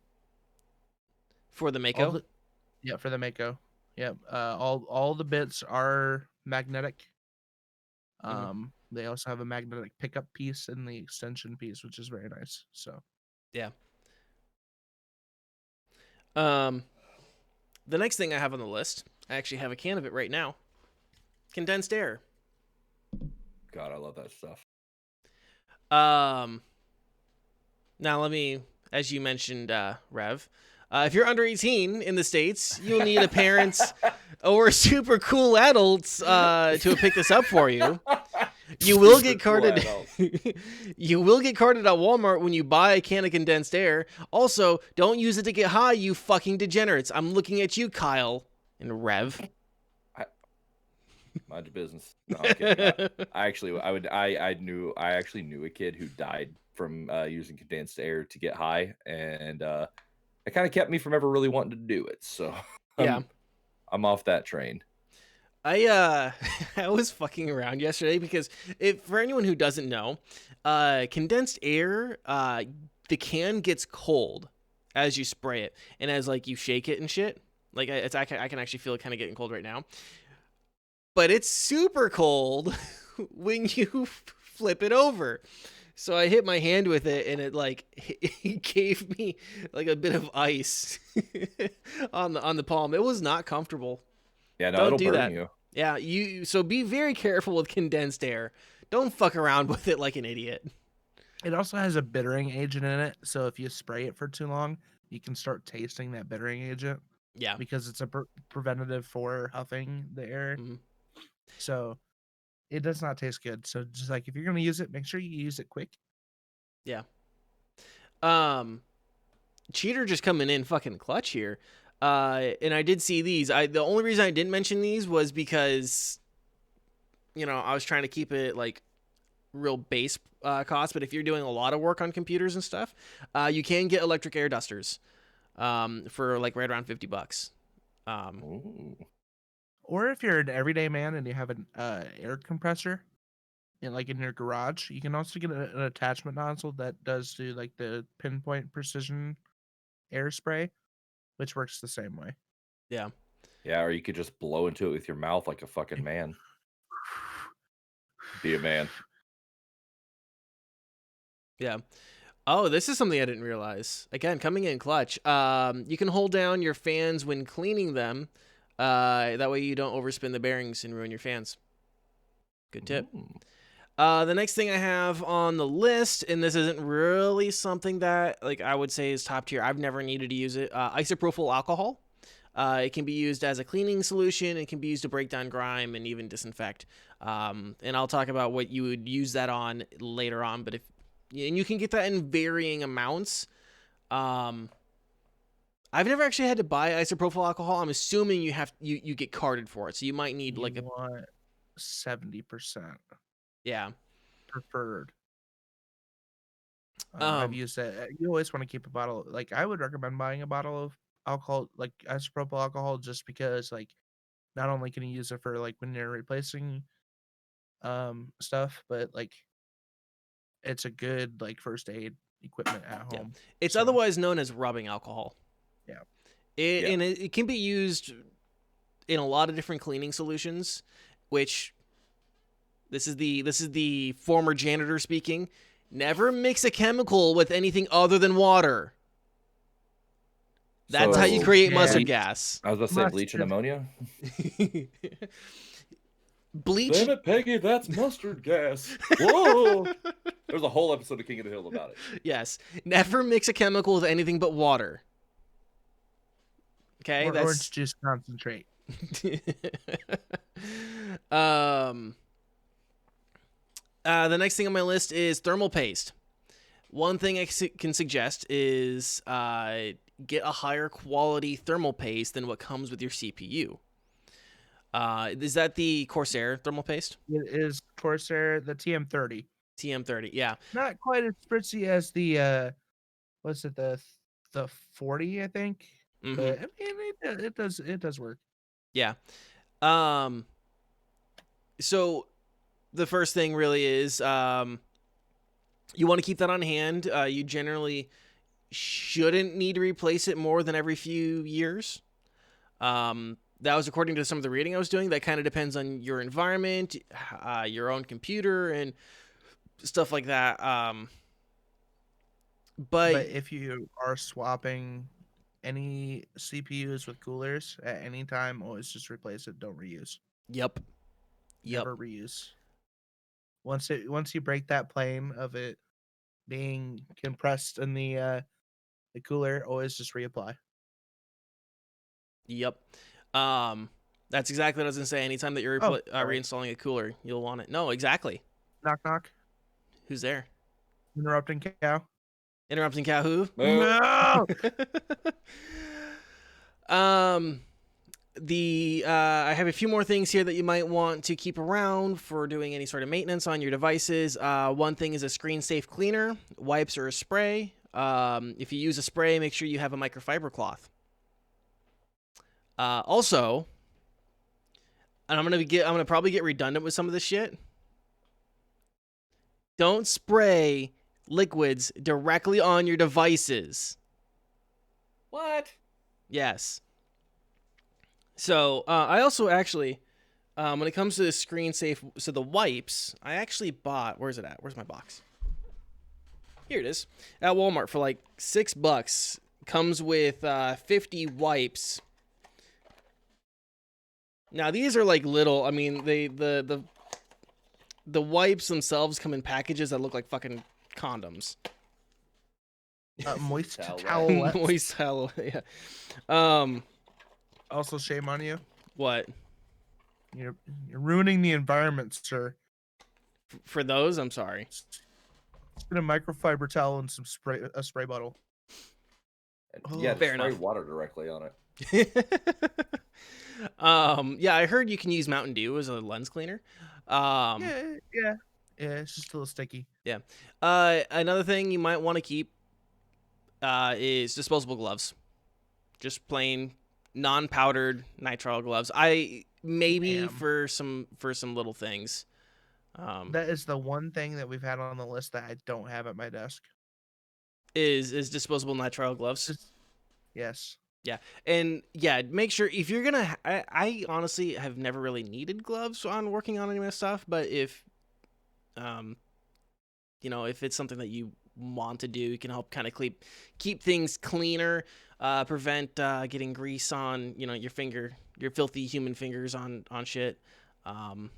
For the Mako? Yeah, for the Mako. Yep. All the bits are magnetic. They also have a magnetic pickup piece and the extension piece, which is very nice. So yeah. The next thing I have on the list, I actually have a can of it right now. Condensed air. God, I love that stuff. Now let me, as you mentioned, Rev, if you're under 18 in the States, you'll need a parent or super cool adults to pick this up for you. You will get carded. You will get carded at Walmart when you buy a can of condensed air. Also, don't use it to get high, you fucking degenerates. I'm looking at you, Kyle and Rev. Mind your business. No, I'm kidding. I actually knew a kid who died from using condensed air to get high, and it kind of kept me from ever really wanting to do it. So yeah, I'm off that train. I was fucking around yesterday because for anyone who doesn't know, condensed air, the can gets cold as you spray it and as like you shake it and shit. Like I can actually feel it kind of getting cold right now. But it's super cold when you flip it over. So I hit my hand with it, and it gave me like a bit of ice on the palm. It was not comfortable. Yeah, no, Don't it'll do burn that. you. Yeah, so be very careful with condensed air. Don't fuck around with it like an idiot. it also has a bittering agent in it. So if you spray it for too long, you can start tasting that bittering agent. Yeah. Because it's a preventative for huffing the air. Mm-hmm. So it does not taste good. So just like if you're gonna use it, make sure you use it quick. Yeah. Cheater just coming in fucking clutch here. And I did see these. The only reason I didn't mention these was because, I was trying to keep it like real base cost. But if you're doing a lot of work on computers and stuff, you can get electric air dusters for like right around $50. Or if you're an everyday man and you have an air compressor in your garage, you can also get an attachment nozzle that does do like the pinpoint precision air spray, which works the same way. Yeah. Yeah, or you could just blow into it with your mouth like a fucking man. Be a man. Yeah. Oh, this is something I didn't realize. Again, coming in clutch. You can hold down your fans when cleaning them. That way you don't overspin the bearings and ruin your fans. Good tip. The next thing I have on the list, and this isn't really something that I would say is top tier. I've never needed to use it. Isopropyl alcohol. It can be used as a cleaning solution. It can be used to break down grime and even disinfect. And I'll talk about what you would use that on later on. But you can get that in varying amounts. I've never actually had to buy isopropyl alcohol. I'm assuming you get carded for it, so you might need you want 70%. Yeah. Preferred. I've used it. You always want to keep a bottle. Like I would recommend buying a bottle of alcohol, like isopropyl alcohol, just because not only can you use it for when you're replacing stuff, but it's a good like first aid equipment at Yeah. home. It's So, otherwise known as rubbing alcohol. Yeah. Yeah. And it can be used in a lot of different cleaning solutions, which this is the former janitor speaking. Never mix a chemical with anything other than water. That's how you So, create Yeah. mustard bleach- gas. I was about to say bleach and Mustard. ammonia. Bleach. Damn it, Peggy, that's mustard gas. Whoa! There's a whole episode of King of the Hill about it. Yes. Never mix a chemical with anything but water. Okay, Or that's orange juice concentrate. The next thing on my list is thermal paste. One thing I can suggest is get a higher quality thermal paste than what comes with your CPU. Is that the Corsair thermal paste? It is Corsair, the TM30. TM30, yeah. Not quite as spritzy as the what's it, the 40, I think. Mhm. But I mean, it does work. Yeah. So the first thing really is you want to keep that on hand. You generally shouldn't need to replace it more than every few years. That was according to some of the reading I was doing. That kind of depends on your environment, your own computer, and stuff like that. But if you are swapping any CPUs with coolers at any time, always just replace it. Don't reuse. Yep. Never reuse. Once you break that plane of it being compressed in the cooler, always just reapply. Yep. That's exactly what I was gonna say. Anytime that you're Oh, sorry. reinstalling a cooler, you'll want it. No, exactly. Knock knock. Who's there? Interrupting cow. Interrupting Kahoo. No. I have a few more things here that you might want to keep around for doing any sort of maintenance on your devices. One thing is a screen safe cleaner, wipes or a spray. If you use a spray, make sure you have a microfiber cloth. Also, and I'm gonna probably get redundant with some of this shit. Don't spray liquids directly on your devices. What? Yes. So I also actually, when it comes to the screen safe, so the wipes, I actually bought. Where's it at? Where's my box? Here it is at Walmart for like $6. Comes with 50 wipes. Now these are like little. I mean, the wipes themselves come in packages that look like fucking condoms. Moist Towelette. towel. Moist towel. Yeah. Also, shame on you. What? You're ruining the environment, sir. For those, I'm sorry. Just get a microfiber towel and a spray bottle. Yeah, fair spray enough. water directly on it. Yeah, I heard you can use Mountain Dew as a lens cleaner. Yeah. It's just a little sticky. Another thing you might want to keep is disposable gloves. Just plain non-powdered nitrile gloves. Damn. for some little things. That is the one thing that we've had on the list that I don't have at my desk. Is disposable nitrile gloves. Yes. And yeah, make sure if you're gonna. I honestly have never really needed gloves on working on any of my stuff, but if, if it's something that you want to do, it can help kind of keep things cleaner, prevent getting grease on your filthy human fingers on shit, and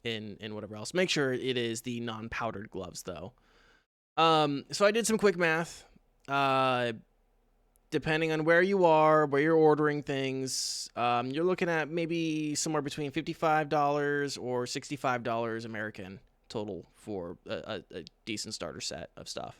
whatever else. Make sure it is the non-powdered gloves though. So I did some quick math. Depending on where you are, where you're ordering things, you're looking at maybe somewhere between $55 or $65 American total for a decent starter set of stuff.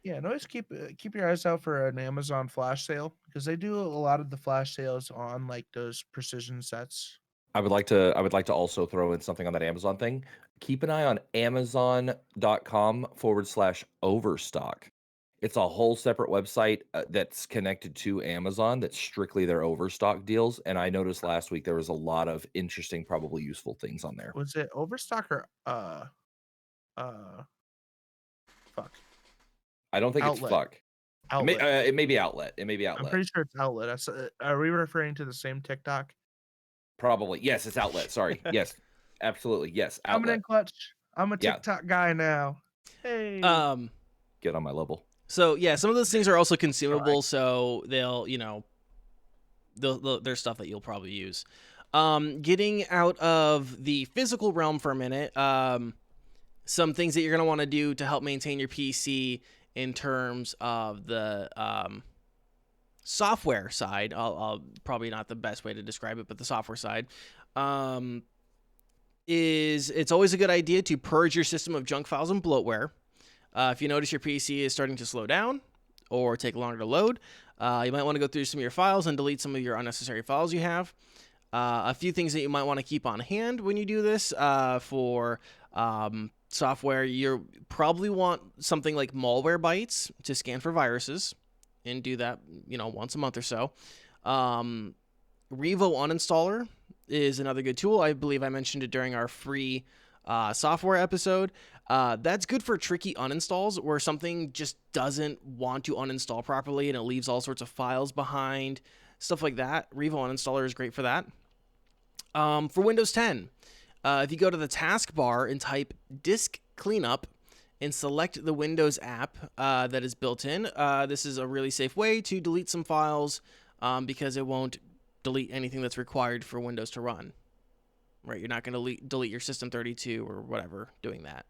Yeah, and always keep your eyes out for an Amazon flash sale because they do a lot of the flash sales on like those precision sets. I would like to also throw in something on that Amazon thing. Keep an eye on Amazon.com/overstock. It's a whole separate website that's connected to Amazon that's strictly their overstock deals. And I noticed last week there was a lot of interesting, probably useful things on there. Was it Overstock or Fuck. I don't think Outlet. it's fuck. Outlet. It may be outlet. It may be I'm outlet. pretty sure it's outlet. Are we referring to the same TikTok? Probably. Yes, it's outlet. Sorry. Yes. Absolutely. Yes. Coming in Outlet. clutch. I'm a Yeah. TikTok guy now. Hey. Get on my level. So yeah, some of those things are also consumable, so they'll, you know, there's stuff that you'll probably use. Getting out of the physical realm for a minute, some things that you're going to want to do to help maintain your PC in terms of the software side. I'll probably not the best way to describe it, but the software side is it's always a good idea to purge your system of junk files and bloatware. If you notice your PC is starting to slow down or take longer to load, you might want to go through some of your files and delete some of your unnecessary files you have. A few things that you might want to keep on hand when you do this for software, you probably want something like Malwarebytes to scan for viruses and do that, you know, once a month or so. Rev-iew uninstaller is another good tool. I believe I mentioned it during our free software episode. That's good for tricky uninstalls where something just doesn't want to uninstall properly and it leaves all sorts of files behind, stuff like that. Rev-iew uninstaller is great for that. For Windows 10, if you go to the taskbar and type disk cleanup and select the Windows app that is built in, this is a really safe way to delete some files because it won't delete anything that's required for Windows to run. Right, you're not going to delete your System32 or whatever doing that.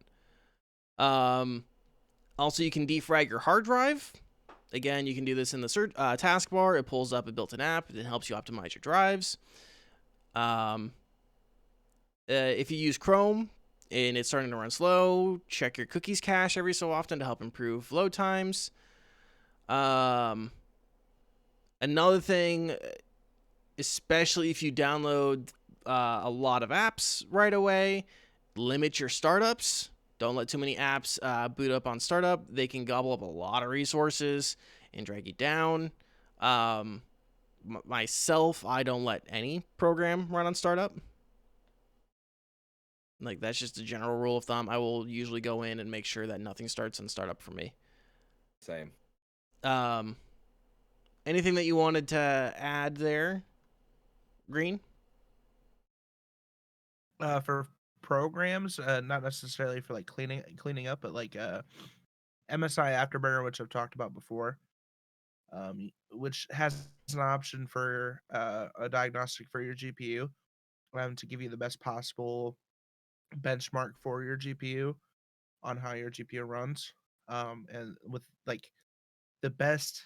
Also, you can defrag your hard drive. Again, you can do this in the taskbar. It pulls up a built-in app. It helps you optimize your drives. If you use Chrome and it's starting to run slow, check your cookies cache every so often to help improve load times. Another thing, especially if you download a lot of apps right away, limit your startups. Don't let too many apps boot up on startup. They can gobble up a lot of resources and drag you down. Myself, I don't let any program run on startup. Like, that's just a general rule of thumb. I will usually go in and make sure that nothing starts on startup for me. Same. Anything that you wanted to add there, Green? For programs, not necessarily for like cleaning up, but like MSI Afterburner, which I've talked about before, which has an option for a diagnostic for your GPU, to give you the best possible benchmark for your GPU on how your GPU runs, and with like the best,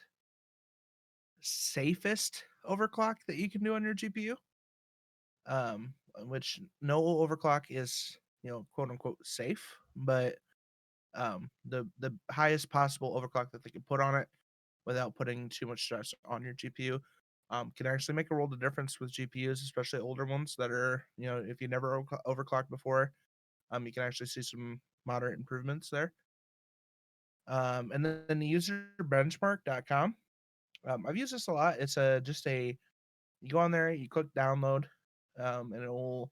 safest overclock that you can do on your GPU. Which no overclock is, you know, quote unquote safe, but the highest possible overclock that they can put on it without putting too much stress on your GPU can actually make a world of difference with GPUs, especially older ones that are, you know, if you never overclocked before, you can actually see some moderate improvements there. And then the userbenchmark.com. I've used this a lot. It's you go on there, you click download, and it will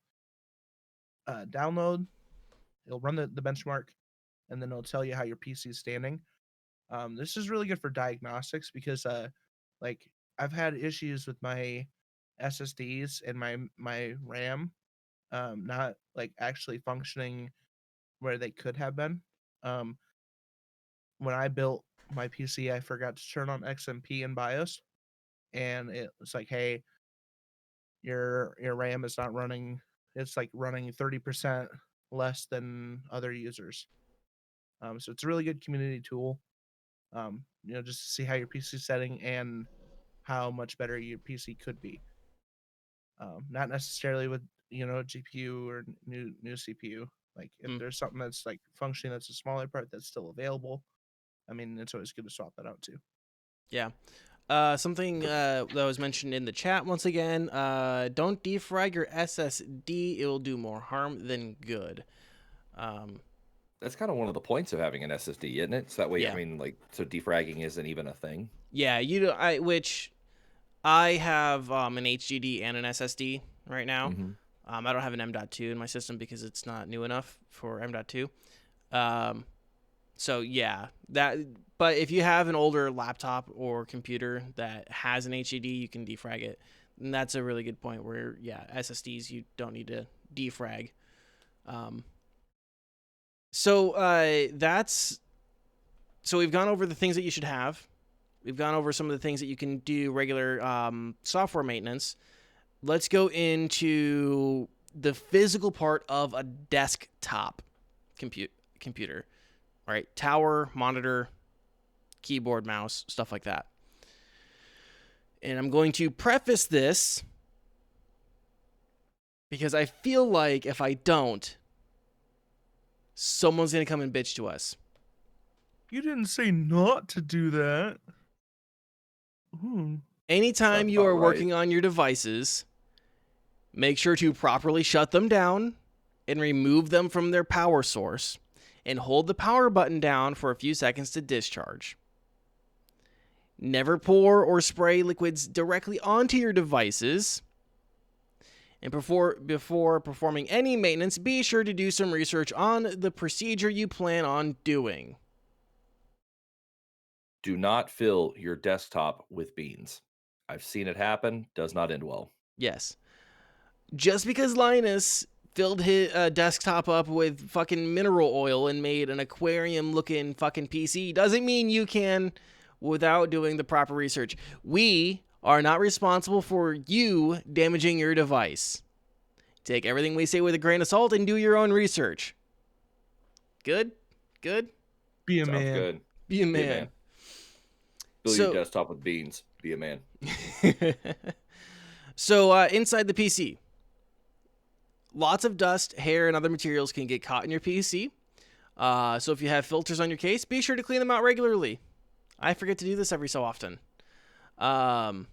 download. It'll run the benchmark, and then it'll tell you how your PC is standing. This is really good for diagnostics because, like, I've had issues with my SSDs and my RAM, not like actually functioning where they could have been. When I built my PC, I forgot to turn on XMP in BIOS, and it was like, hey, your RAM is not running. It's like running 30% less than other users. So it's a really good community tool. You know, just to see how your PC is setting and how much better your PC could be. Not necessarily with, you know, a GPU or new CPU. Like if there's something that's like functioning, that's a smaller part that's still available. I mean, it's always good to swap that out too. Yeah. Something that was mentioned in the chat once again, don't defrag your SSD. It'll do more harm than good. That's kind of one of the points of having an SSD, isn't it? So that way, Yeah. I mean, like, so defragging isn't even a thing. Yeah, which I have an HDD and an SSD right now. Mm-hmm. I don't have an M.2 in my system because it's not new enough for M.2. So yeah, that. But if you have an older laptop or computer that has an HDD, you can defrag it. And that's a really good point. Where SSDs you don't need to defrag. So we've gone over the things that you should have. We've gone over some of the things that you can do regular software maintenance. Let's go into the physical part of a desktop computer. All right, tower, monitor, keyboard, mouse, stuff like that. And I'm going to preface this because I feel like if I don't, someone's going to come and bitch to us. You didn't say not to do that. Anytime Sounds you about are right. working on your devices, make sure to properly shut them down and remove them from their power source and hold the power button down for a few seconds to discharge. Never pour or spray liquids directly onto your devices. And before performing any maintenance, be sure to do some research on the procedure you plan on doing. Do not fill your desktop with beans. I've seen it happen. Does not end well. Yes. Just because Linus filled his desktop up with fucking mineral oil and made an aquarium-looking fucking PC doesn't mean you can without doing the proper research. We are not responsible for you damaging your device. Take everything we say with a grain of salt and do your own research. Good? Good? Be a Sounds man. good. Be a Be a man. man. Fill So- your desktop with beans. Be a man. So inside the PC, lots of dust, hair, and other materials can get caught in your PC. So if you have filters on your case, be sure to clean them out regularly. I forget to do this every so often. That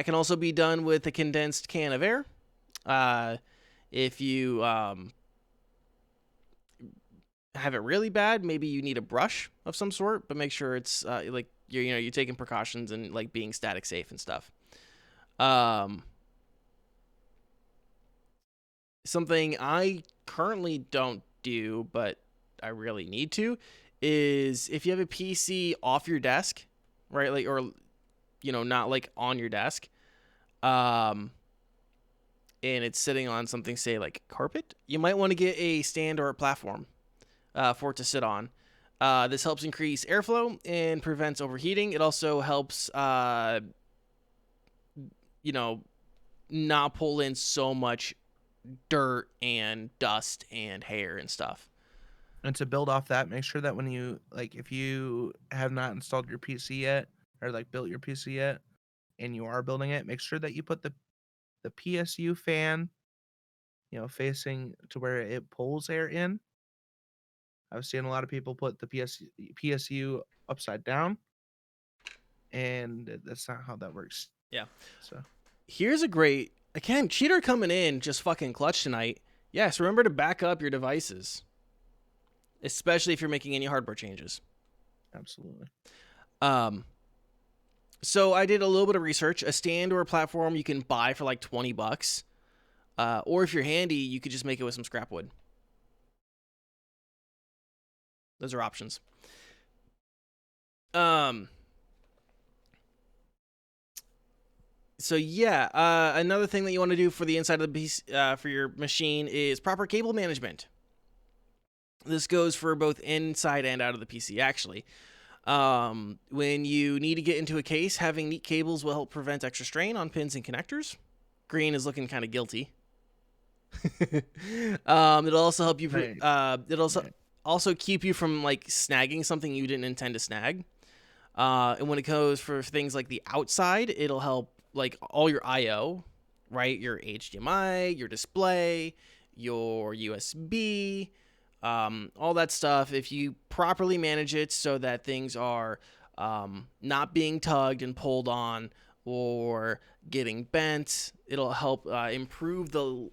can also be done with a condensed can of air. If you have it really bad, maybe you need a brush of some sort, but make sure it's like you're taking precautions and like being static safe and stuff. Something I currently don't do, but I really need to, is if you have a PC off your desk, right? Like, or, not like on your desk, and it's sitting on something, say like carpet, you might want to get a stand or a platform, for it to sit on. This helps increase airflow and prevents overheating. It also helps, not pull in so much dirt and dust and hair and stuff. And to build off that, make sure that when you if you have not installed your PC yet or built your PC yet and you are building it, make sure that you put the PSU fan, facing to where it pulls air in. I've seen a lot of people put the PSU upside down, and that's not how that works. Yeah. So Here's a great, again, cheater coming in just fucking clutch tonight. Yes, remember to back up your devices, especially if you're making any hardware changes. absolutely. So I did a little bit of research. A stand or a platform you can buy for like $20. Or if you're handy, you could just make it with some scrap wood. Those are options. So yeah, another thing that you want to do for the inside of the PC, for your machine is proper cable management. This goes for both inside and out of the PC, actually. When you need to get into a case, having neat cables will help prevent extra strain on pins and connectors. Green is looking kind of guilty. It'll also help you. It'll also keep you from snagging something you didn't intend to snag. And when it goes for things like the outside, it'll help all your I/O, right? Your HDMI, your display, your USB, all that stuff. If you properly manage it so that things are not being tugged and pulled on or getting bent, it'll help improve the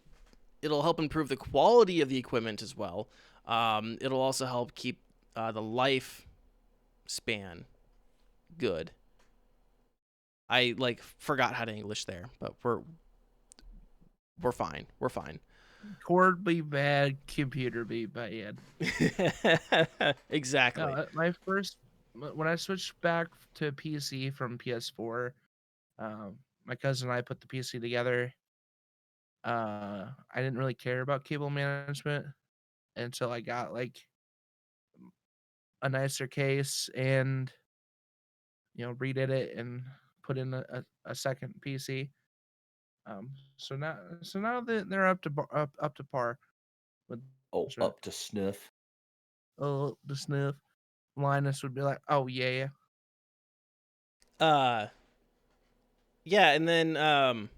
quality of the equipment as well. It'll also help keep the life span good. I forgot how to English there, but we're fine. We're fine. Cord be bad, computer be bad. Exactly. No, my first when I switched back to PC from PS4, my cousin and I put the PC together. I didn't really care about cable management until I got like a nicer case and redid it and put in a second PC. So now they're up to par with Oh, management. up to snuff. Oh, the sniff. Linus would be like, "Oh yeah." Uh, yeah, and then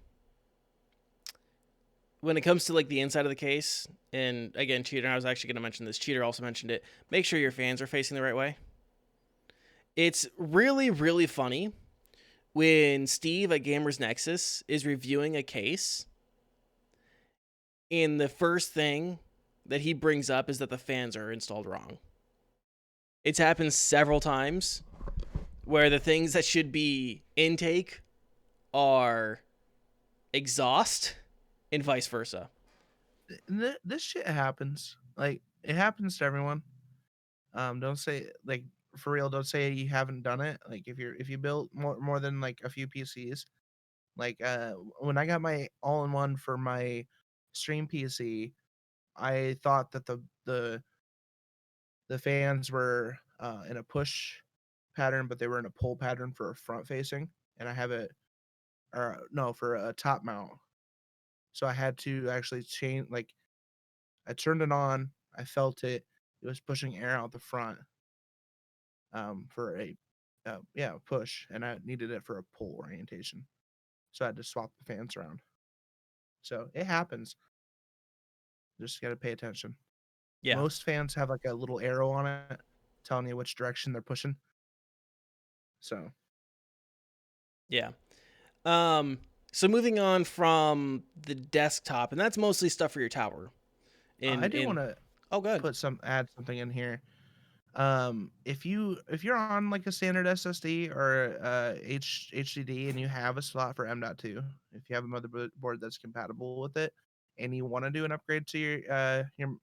when it comes to like the inside of the case, and again, Cheater, I was actually going to mention this. Cheater also mentioned it. Make sure your fans are facing the right way. It's really, really funny when Steve at Gamers Nexus is reviewing a case, and the first thing that he brings up is that the fans are installed wrong. It's happened several times where the things that should be intake are exhaust and vice versa. This shit happens. Like it happens to everyone. Don't say like for real. Don't say you haven't done it. Like if you built more than like a few PCs. Like when I got my all-in-one for my stream PC, I thought that the fans were in a push pattern, but they were in a pull pattern for a front facing, and I have it or no for a top mount. So I had to actually change. Like I turned it on, I felt it. It was pushing air out the front for a push, and I needed it for a pull orientation. So I had to swap the fans around. So it happens. Just got to pay attention. Yeah. Most fans have like a little arrow on it telling you which direction they're pushing. So Yeah. So moving on from the desktop, and that's mostly stuff for your tower. I do want to oh, good. add something in here. If you're on like a standard SSD or HDD and you have a slot for M.2, if you have a motherboard that's compatible with it, and you want to do an upgrade to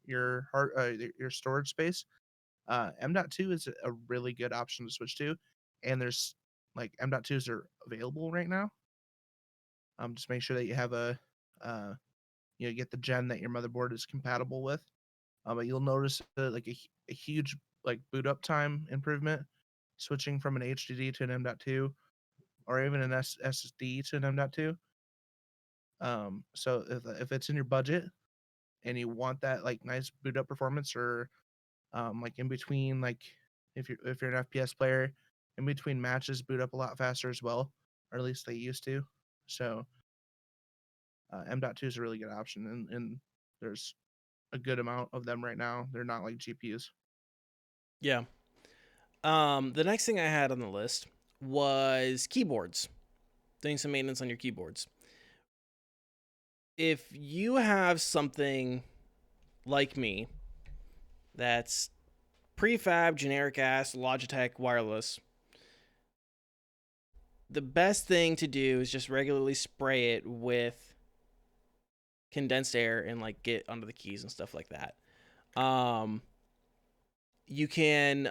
your hard your storage space, M.2 is a really good option to switch to, and there's like M.2s are available right now. Just make sure that you have uh, get the gen that your motherboard is compatible with. But you'll notice like a huge like boot up time improvement switching from an HDD to an M.2 or even an SSD to an M.2. So if it's in your budget and you want that like nice boot up performance or like in between like if you're an FPS player in between matches boot up a lot faster as well, or at least they used to. So M.2 is a really good option, and there's a good amount of them right now. They're not like GPUs. Yeah. The next thing I had on the list was keyboards. Doing some maintenance on your keyboards. If you have something like me that's prefab, generic ass, Logitech wireless, the best thing to do is just regularly spray it with condensed air and like get under the keys and stuff like that. You can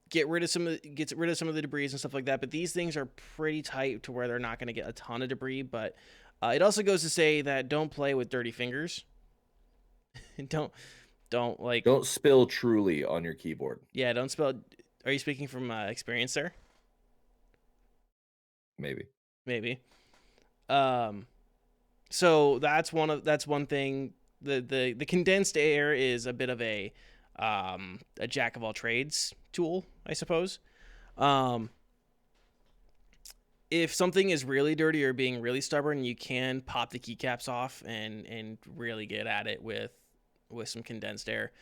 get rid of some of the debris and stuff like that, but these things are pretty tight to where they're not going to get a ton of debris. But it also goes to say that don't play with dirty fingers. don't spill truly on your keyboard. Yeah, don't spill. Are you speaking from experience there? Maybe. So that's one thing. The condensed air is a bit of a jack of all trades tool, I suppose. If something is really dirty or being really stubborn, you can pop the keycaps off and really get at it with some condensed air.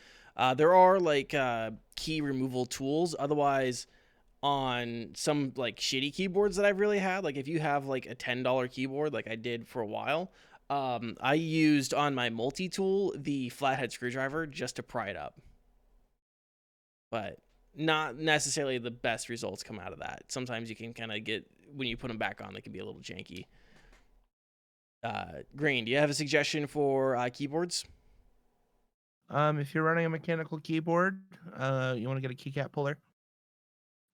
There are like key removal tools. Otherwise, on some like shitty keyboards that I've really had, like if you have like a $10 keyboard, like I did for a while, I used on my multi-tool the flathead screwdriver just to pry it up. But not necessarily the best results come out of that. Sometimes you can kind of get, when you put them back on, they can be a little janky. Green, do you have a suggestion for keyboards? If you're running a mechanical keyboard, you want to get a keycap puller,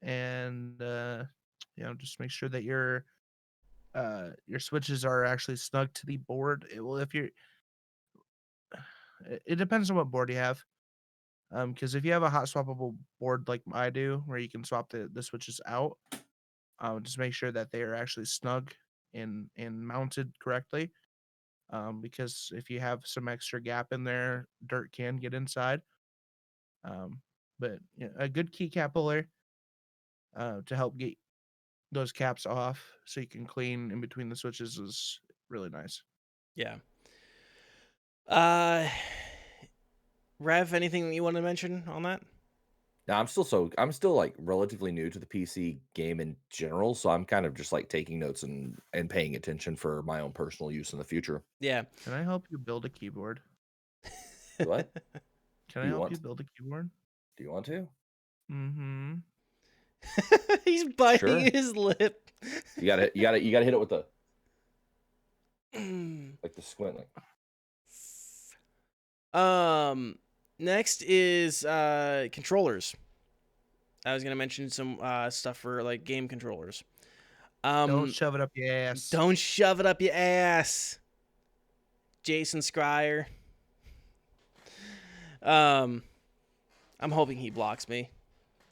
and just make sure that your switches are actually snug to the board. It depends on what board you have. Because if you have a hot swappable board like I do, where you can swap the switches out, just make sure that they are actually snug and mounted correctly. Because if you have some extra gap in there, dirt can get inside. But a good keycap puller to help get those caps off so you can clean in between the switches is really nice. Yeah. Rev, anything that you want to mention on that? Now I'm still like relatively new to the PC game in general, so I'm kind of just like taking notes and paying attention for my own personal use in the future. Yeah. Can I help you build a keyboard? What? Can Do I you help want you build a keyboard? Do you want to? Mm-hmm. He's biting Sure. his lip. You gotta hit it with the like the squint. Like. Next is controllers. I was gonna mention some stuff for like game controllers. Don't shove it up your ass. Don't shove it up your ass, Jason Schreier. I'm hoping he blocks me.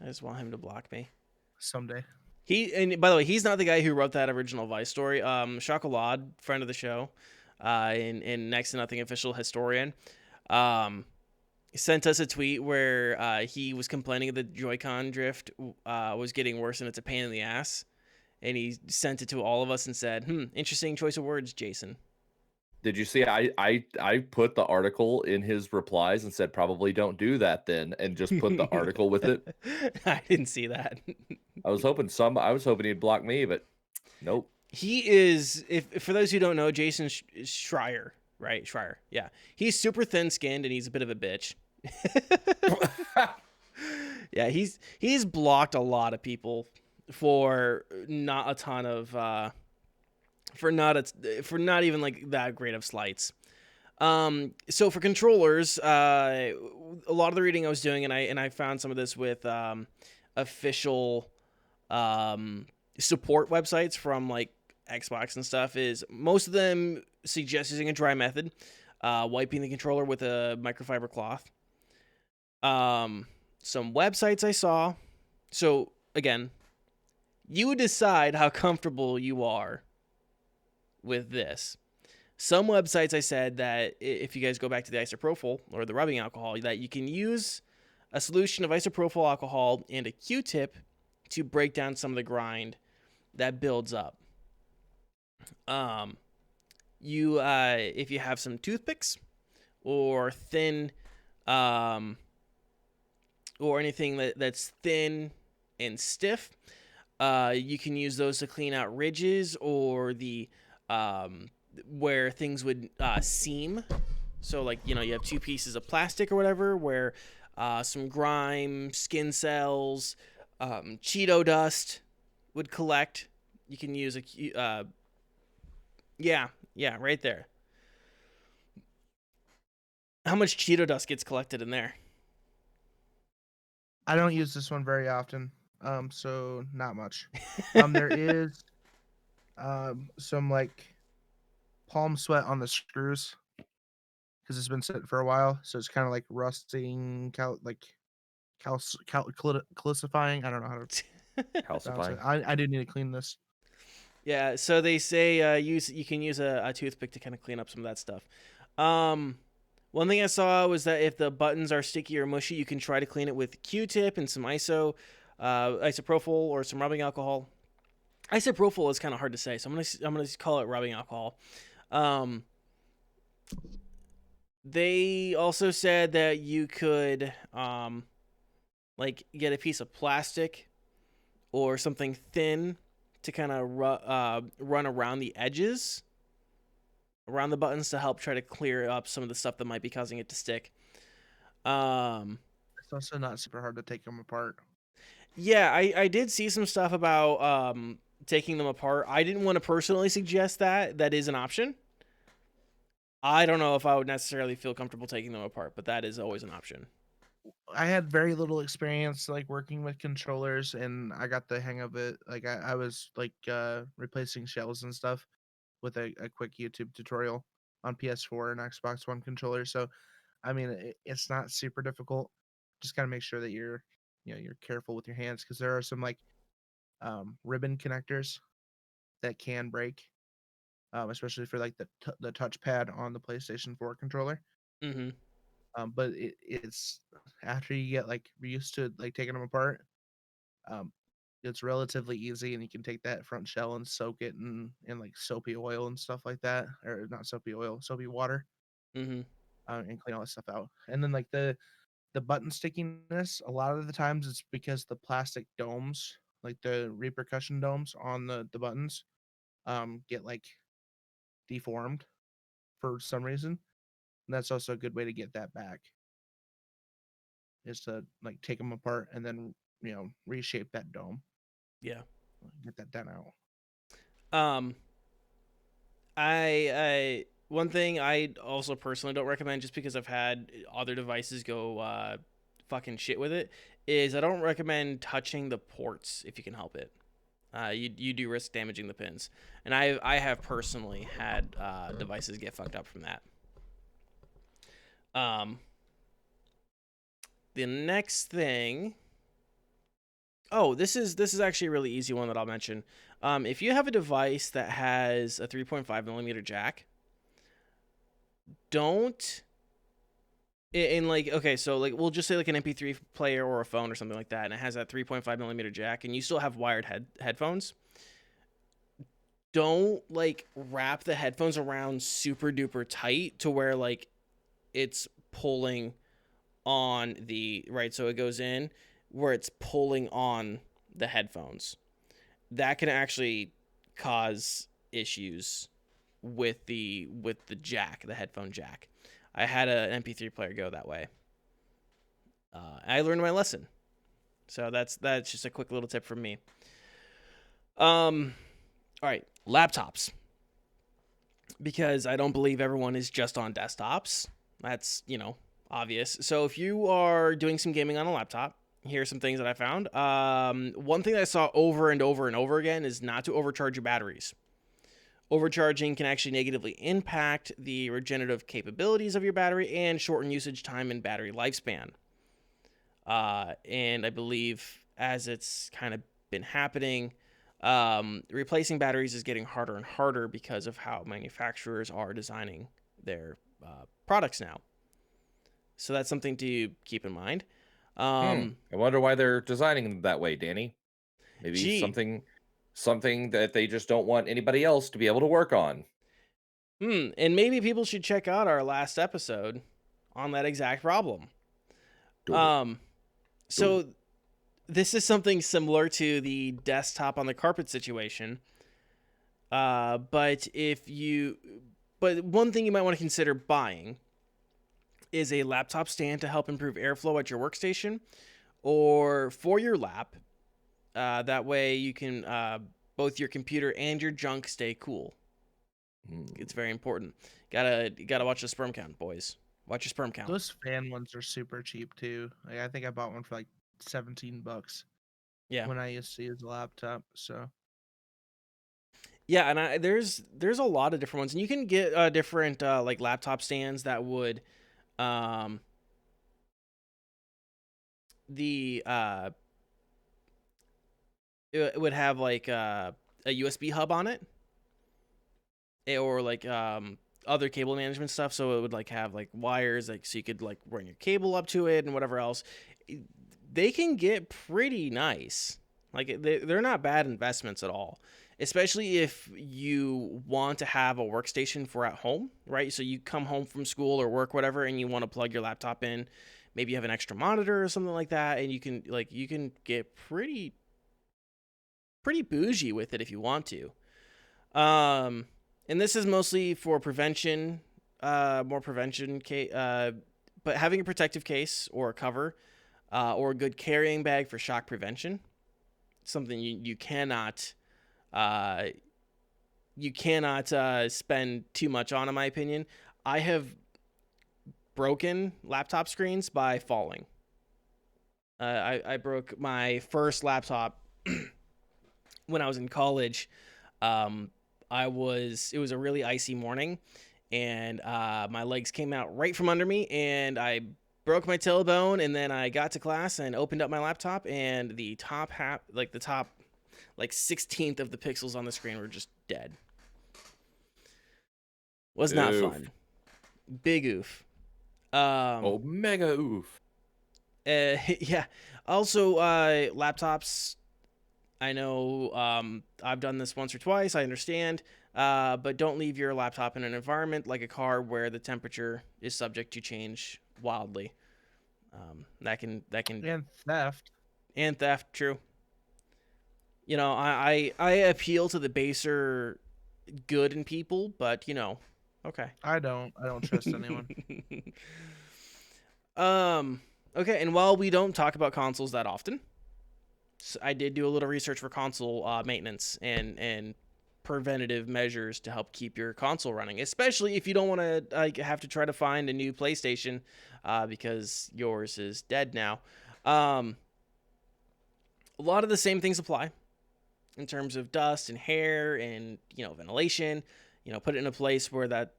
I just want him to block me. Someday. And by the way, he's not the guy who wrote that original Vice story. Chocolade, friend of the show, and Next to Nothing official historian, sent us a tweet where he was complaining that the Joy-Con drift was getting worse and it's a pain in the ass. And he sent it to all of us and said, interesting choice of words, Jason. Did you see I put the article in his replies and said probably don't do that then, and just put the article with it? I didn't see that. I was hoping he'd block me, but nope. He is, if for those who don't know, Jason Schreier, right? Schreier, yeah. He's super thin-skinned and he's a bit of a bitch. Yeah, he's blocked a lot of people for not a ton of for not even like that great of slights. So for controllers, a lot of the reading I was doing, and I found some of this with official support websites from like Xbox and stuff, is most of them suggest using a dry method, wiping the controller with a microfiber cloth. Some websites I saw. So again, you decide how comfortable you are with this. Some websites I said that if you guys go back to the isopropyl or the rubbing alcohol, that you can use a solution of isopropyl alcohol and a Q-tip to break down some of the grind that builds up. If you have some toothpicks or thin, or anything that's thin and stiff, you can use those to clean out ridges or the where things would seam. So like, you have two pieces of plastic or whatever where some grime, skin cells, Cheeto dust would collect. You can use yeah, right there. How much Cheeto dust gets collected in there? I don't use this one very often, so not much. There is some like palm sweat on the screws because it's been sitting for a while, so it's kind of like rusting, calcifying. I don't know how to Calcifying. I do need to clean this. Yeah, so they say you can use a toothpick to kind of clean up some of that stuff. One thing I saw was that if the buttons are sticky or mushy, you can try to clean it with Q-tip and some isopropyl or some rubbing alcohol. Isopropyl is kind of hard to say, so I'm gonna call it rubbing alcohol. They also said that you could like get a piece of plastic or something thin to kind of run around the edges, around the buttons, to help try to clear up some of the stuff that might be causing it to stick. It's also not super hard to take them apart. Yeah, I did see some stuff about taking them apart. I didn't want to personally suggest that. That is an option. I don't know if I would necessarily feel comfortable taking them apart, but that is always an option. I had very little experience like working with controllers, and I got the hang of it. Like I was like replacing shells and stuff with a quick YouTube tutorial on PS4 and Xbox One controller. So I mean, it's not super difficult. Just gotta make sure that you're careful with your hands, because there are some like ribbon connectors that can break, especially for like the touchpad on the PlayStation 4 controller. Mm-hmm. But it's after you get like used to like taking them apart, um, it's relatively easy, and you can take that front shell and soak it in like soapy oil and stuff like that, or not soapy oil, soapy water, Mm-hmm. and clean all that stuff out. And then like the button stickiness, a lot of the times it's because the plastic domes, like the repercussion domes on the buttons, get like deformed for some reason. And that's also a good way to get that back, is to like take them apart and then reshape that dome, Yeah. get that done out. Um, I one thing I also personally don't recommend, just because I've had other devices go fucking shit with it, is I don't recommend touching the ports if you can help it. You do risk damaging the pins, and I have personally had devices get fucked up from that. Um, the next thing. Oh, this is actually a really easy one that I'll mention. If you have a device that has a 3.5 millimeter jack, don't in like, okay, so like we'll just say like an MP3 player or a phone or something like that, and it has that 3.5 millimeter jack, and you still have wired headphones. Don't like wrap the headphones around super duper tight to where like it's pulling on the right, so it goes in where it's pulling on the headphones. That can actually cause issues with the jack, the headphone jack. I had an MP3 player go that way. I learned my lesson. So that's just a quick little tip from me. All right, laptops. Because I don't believe everyone is just on desktops. That's, obvious. So if you are doing some gaming on a laptop, here's some things that I found. One thing that I saw over and over and over again is not to overcharge your batteries. Overcharging can actually negatively impact the regenerative capabilities of your battery and shorten usage time and battery lifespan. And I believe as it's kind of been happening, replacing batteries is getting harder and harder because of how manufacturers are designing their products now. So that's something to keep in mind. I wonder why they're designing them that way, Danny. Maybe Gee. something that they just don't want anybody else to be able to work on. And maybe people should check out our last episode on that exact problem. So this is something similar to the desktop on the carpet situation. But one thing you might want to consider buying is a laptop stand to help improve airflow at your workstation or for your lap. That way you can both your computer and your junk stay cool. It's very important. Gotta watch the sperm count, boys. Watch your sperm count. Those fan ones are super cheap too. Like, I think I bought one for like $17. Yeah. When I used to use a laptop, so. Yeah, and there's a lot of different ones, and you can get different like laptop stands that would it would have like a USB hub on it, or like other cable management stuff, so it would like have like wires, like so you could like run your cable up to it and whatever else. They can get pretty nice. Like they're not bad investments at all, especially if you want to have a workstation for at home, right? So you come home from school or work, whatever, and you want to plug your laptop in. Maybe you have an extra monitor or something like that, and you can get pretty bougie with it if you want to. And this is mostly for prevention, more prevention but having a protective case or a cover, or a good carrying bag for shock prevention, something you cannot spend too much on, in my opinion. I have broken laptop screens by falling. I broke my first laptop when I was in college. It was a really icy morning, and my legs came out right from under me, and I broke my tailbone. And then I got to class and opened up my laptop, and the top 16th of the pixels on the screen were just dead. Was not Oof. fun. Big oof. Mega oof. Yeah. Also, laptops. I know I've done this once or twice. I understand. But don't leave your laptop in an environment like a car where the temperature is subject to change wildly. That can And theft. and theft. True. You know, I appeal to the baser good in people, but you know, okay. I don't trust anyone. Okay, and while we don't talk about consoles that often, I did do a little research for console maintenance and preventative measures to help keep your console running, especially if you don't want to have to try to find a new PlayStation because yours is dead now. A lot of the same things apply in terms of dust and hair and, you know, ventilation. You know, put it in a place where that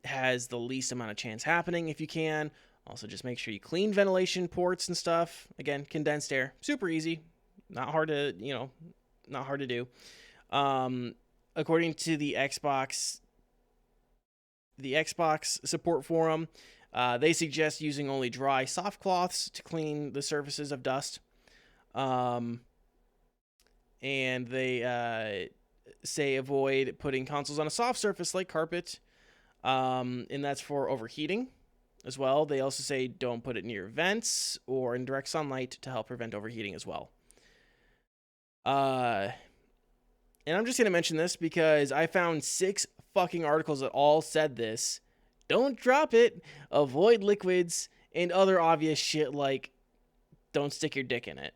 has the least amount of chance happening if you can. Also, just make sure you clean ventilation ports and stuff. Again, condensed air, super easy, not hard to do. According to the Xbox support forum, they suggest using only dry soft cloths to clean the surfaces of dust. And they say avoid putting consoles on a soft surface like carpet, and that's for overheating as well. They also say don't put it near vents or in direct sunlight to help prevent overheating as well. And I'm just going to mention this because I found 6 fucking articles that all said this. Don't drop it, avoid liquids, and other obvious shit like don't stick your dick in it.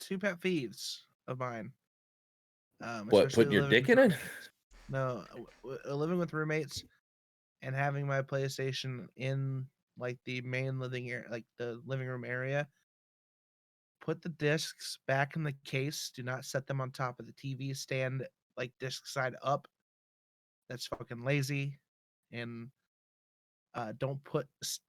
2 pet peeves of mine. What, Especially putting your living dick with in it? roommates. No, living with roommates and having my PlayStation in like the main living area, like the living room area. Put the discs back in the case. Do not set them on top of the TV stand, like disc side up. That's fucking lazy. And don't put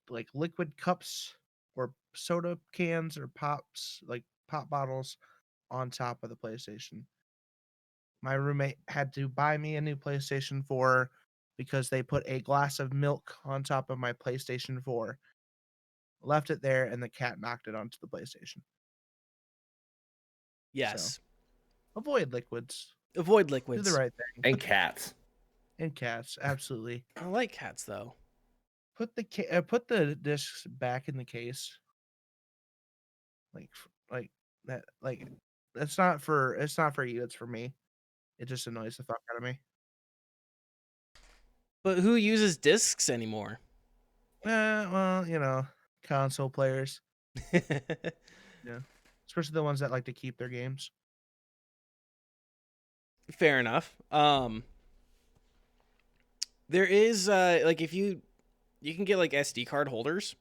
like liquid cups or soda cans or pops, like pop bottles, on top of the PlayStation. My roommate had to buy me a new PlayStation 4 because they put a glass of milk on top of my PlayStation 4, left it there, and the cat knocked it onto the PlayStation. Yes. So, avoid liquids. Avoid Do liquids. the right thing. And cats. And cats, absolutely. I like cats though. Put the discs back in the case. Like that. Like it's not for you. It's for me. It just annoys the fuck out of me. But who uses discs anymore? Well, you know, console players. Yeah, especially the ones that like to keep their games. Fair enough. There is like if you can get like SD card holders.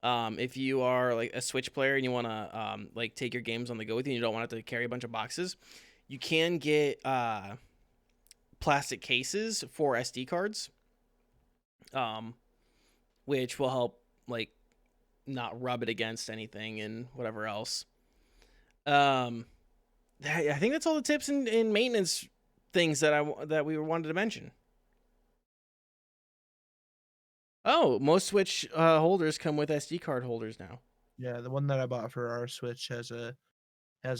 If you are like a Switch player and you want to like take your games on the go with you and you don't want to carry a bunch of boxes, you can get plastic cases for SD cards, which will help like not rub it against anything and whatever else. I think that's all the tips and maintenance things that we wanted to mention. Oh, most Switch holders come with SD card holders now. Yeah, the one that I bought for our Switch has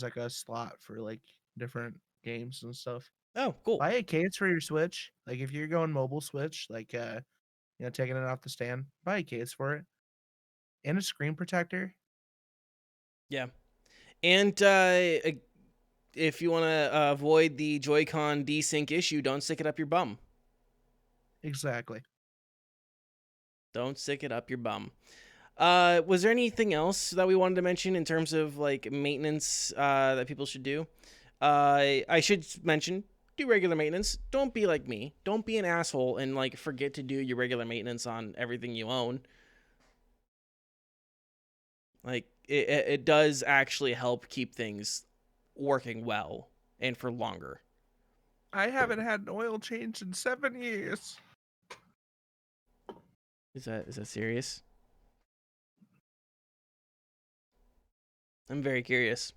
like a slot for like different games and stuff. Oh, cool. Buy a case for your Switch. Like if you're going mobile Switch, like you know, taking it off the stand, buy a case for it. And a screen protector. Yeah. And if you want to avoid the Joy-Con desync issue, don't stick it up your bum. Exactly. Don't stick it up your bum. Was there anything else that we wanted to mention in terms of like maintenance that people should do? I should mention, do regular maintenance. Don't be like me. Don't be an asshole and like forget to do your regular maintenance on everything you own. Like it does actually help keep things working well and for longer. I haven't had an oil change in 7 years. Is that serious? I'm very curious.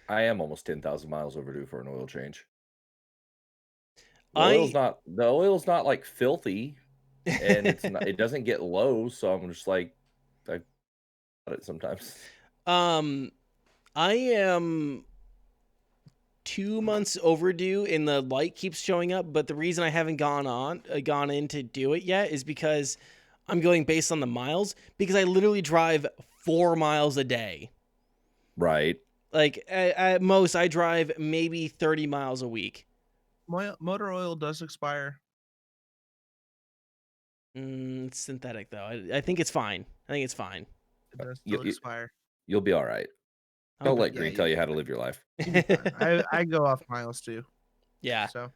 I am almost 10,000 miles overdue for an oil change. I The oil's not like filthy, and it doesn't get low, so I'm just like I got it sometimes. I am 2 months overdue and the light keeps showing up, but the reason I haven't gone in to do it yet is because I'm going based on the miles, because I literally drive 4 miles a day. Right. Like at most I drive maybe 30 miles a week. Motor oil does expire. It's synthetic though. I think it's fine. It It does still expire. You'll be all right. Don't let Green yeah, tell you how to live your life. You'll be fine. I go off miles too. Yeah. So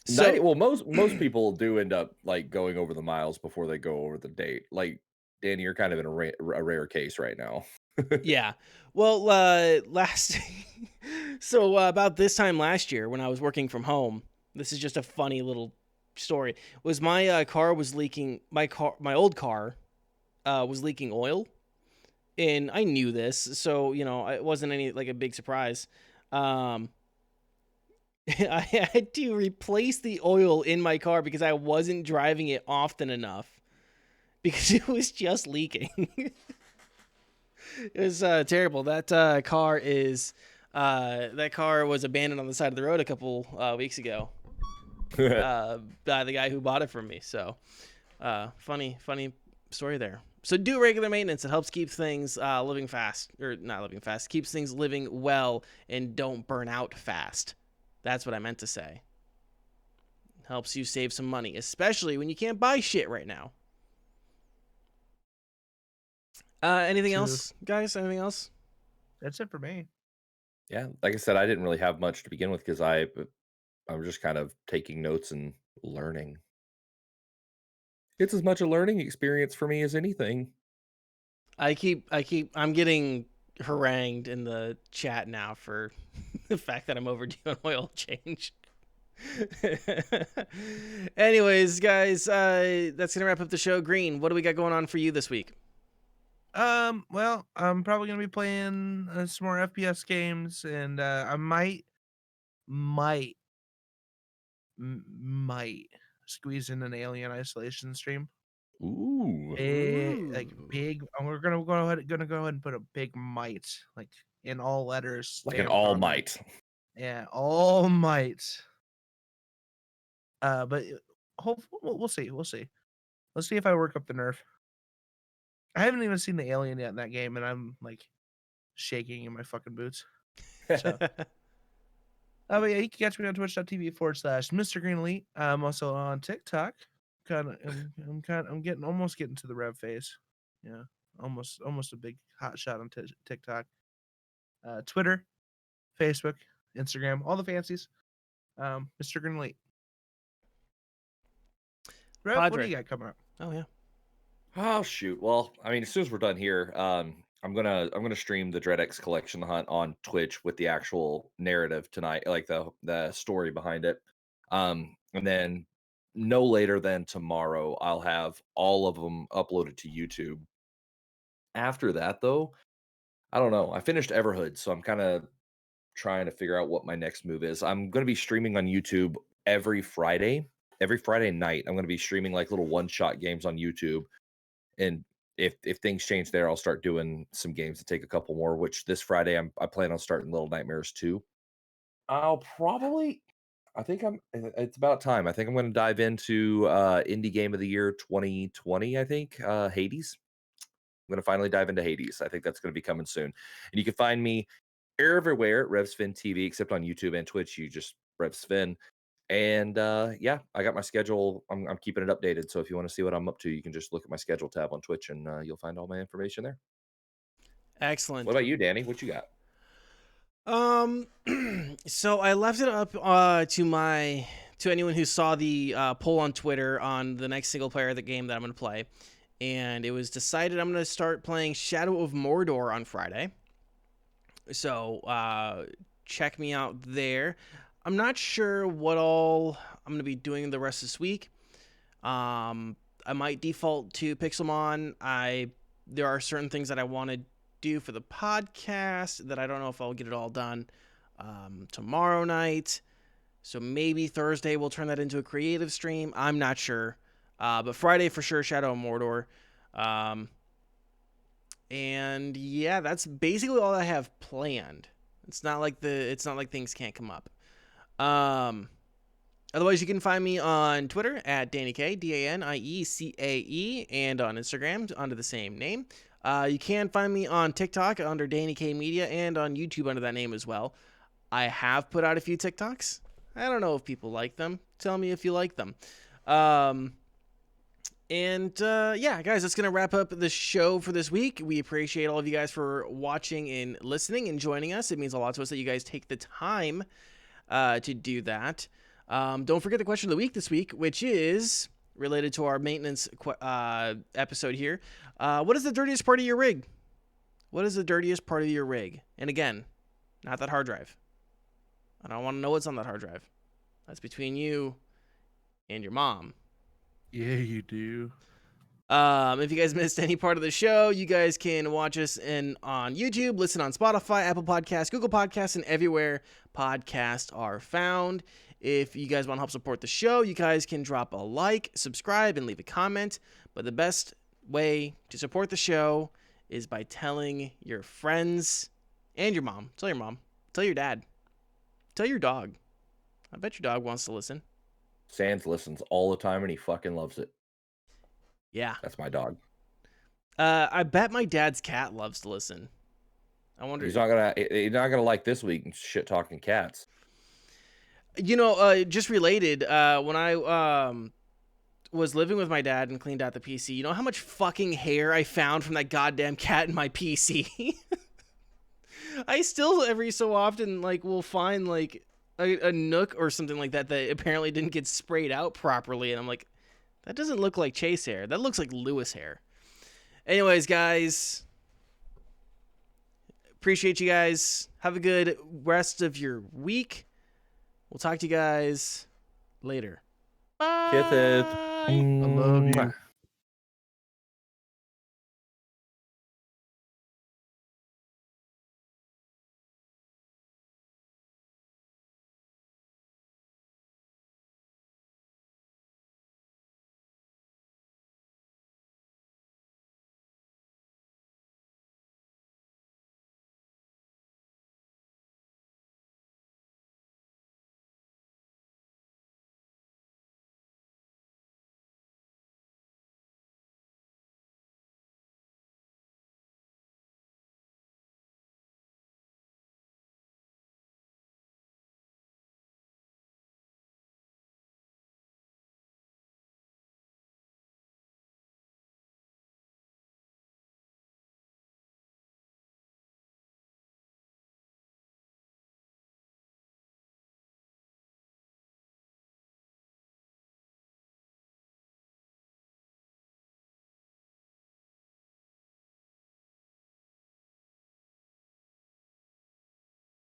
So most people do end up like going over the miles before they go over the date. Like Danny, you're kind of in a rare case right now. yeah. Well, so about this time last year when I was working from home, this is just a funny little story. Was my car was leaking. My old car, was leaking oil, and I knew this, so it wasn't any like a big surprise. I had to replace the oil in my car because I wasn't driving it often enough because it was just leaking. It was terrible. That car was abandoned on the side of the road a couple weeks ago by the guy who bought it from me. So funny story there. So do regular maintenance. It helps keep things living fast, or not living fast. Keeps things living well and don't burn out fast. That's what I meant to say. Helps you save some money, especially when you can't buy shit right now. Anything else, guys? Anything else? that's it for me. Yeah, like I said, I didn't really have much to begin with because I'm just kind of taking notes and learning. It's as much a learning experience for me as anything. I'm getting harangued in the chat now for the fact that I'm overdue an oil change. Anyways, guys, that's gonna wrap up the show. Green, what do we got going on for you this week? Well, I'm probably gonna be playing some more FPS games, and I might squeeze in an Alien Isolation stream. Ooh. Big. We're gonna go ahead and put a big might, like in all letters, Like an stamped all on it. might. Yeah, all might. But hopefully we'll see. Let's see if I work up the nerve. I haven't even seen the alien yet in that game, and I'm like shaking in my fucking boots. So, but yeah, you can catch me on twitch.tv/Mr. Green Elite. I'm also on TikTok. I'm almost getting to the Rev phase. Yeah, almost a big hot shot on TikTok. Twitter, Facebook, Instagram, all the fancies. Mr. Green Elite. Rev, what do Padre. you got coming up? Oh yeah. Oh shoot. Well, I mean, as soon as we're done here, I'm gonna stream the DreadX Collection Hunt on Twitch with the actual narrative tonight, like the story behind it. And then no later than tomorrow, I'll have all of them uploaded to YouTube. After that, though, I don't know. I finished Everhood, so I'm kind of trying to figure out what my next move is. I'm gonna be streaming on YouTube every Friday. Every Friday night, I'm gonna be streaming like little one-shot games on YouTube. And if things change there, I'll start doing some games to take a couple more. Which this Friday I plan on starting Little Nightmares 2. I'll probably, I think it's about time. I think I'm going to dive into Indie Game of the Year 2020. I think Hades. I'm going to finally dive into Hades. I think that's going to be coming soon. And you can find me everywhere at RevSven TV, except on YouTube and Twitch. You just RevSven. And yeah, I got my schedule. I'm keeping it updated. So if you want to see what I'm up to, you can just look at my schedule tab on Twitch, and you'll find all my information there. Excellent. What about you, Danny? What you got? So I left it up to anyone who saw the poll on Twitter on the next single player of the game that I'm going to play, and it was decided I'm going to start playing Shadow of Mordor on Friday. So check me out there. I'm not sure what all I'm going to be doing the rest of this week. I might default to Pixelmon. There are certain things that I want to do for the podcast that I don't know if I'll get it all done tomorrow night. So maybe Thursday we'll turn that into a creative stream. I'm not sure. But Friday for sure, Shadow of Mordor. And yeah, that's basically all I have planned. It's not like things can't come up. Otherwise, you can find me on Twitter at DaniK, DANIECAE, and on Instagram under the same name. You can find me on TikTok under DaniK Media and on YouTube under that name as well. I have put out a few TikToks. I don't know if people like them. Tell me if you like them. Yeah, guys, that's going to wrap up the show for this week. We appreciate all of you guys for watching and listening and joining us. It means a lot to us that you guys take the time to do that. Don't forget the question of the week this week, which is related to our maintenance episode here. What is the dirtiest part of your rig? What is the dirtiest part of your rig? And again, not that hard drive. I don't want to know what's on that hard drive. That's between you and your mom. Yeah, you do. If you guys missed any part of the show, you guys can watch us on YouTube, listen on Spotify, Apple Podcasts, Google Podcasts, and everywhere podcasts are found. If you guys want to help support the show, you guys can drop a like, subscribe, and leave a comment. But the best way to support the show is by telling your friends and your mom. Tell your mom. Tell your dad. Tell your dog. I bet your dog wants to listen. Sans listens all the time and he fucking loves it. Yeah. That's my dog. I bet my dad's cat loves to listen. I wonder. He's not gonna like this week and shit talking cats. You know, just related, when I was living with my dad and cleaned out the PC, you know how much fucking hair I found from that goddamn cat in my PC? I still every so often will find a nook or something like that apparently didn't get sprayed out properly, and I'm like, that doesn't look like Chase hair. That looks like Lewis hair. Anyways, guys, appreciate you guys. Have a good rest of your week. We'll talk to you guys later. Bye. Kiss it. I love you.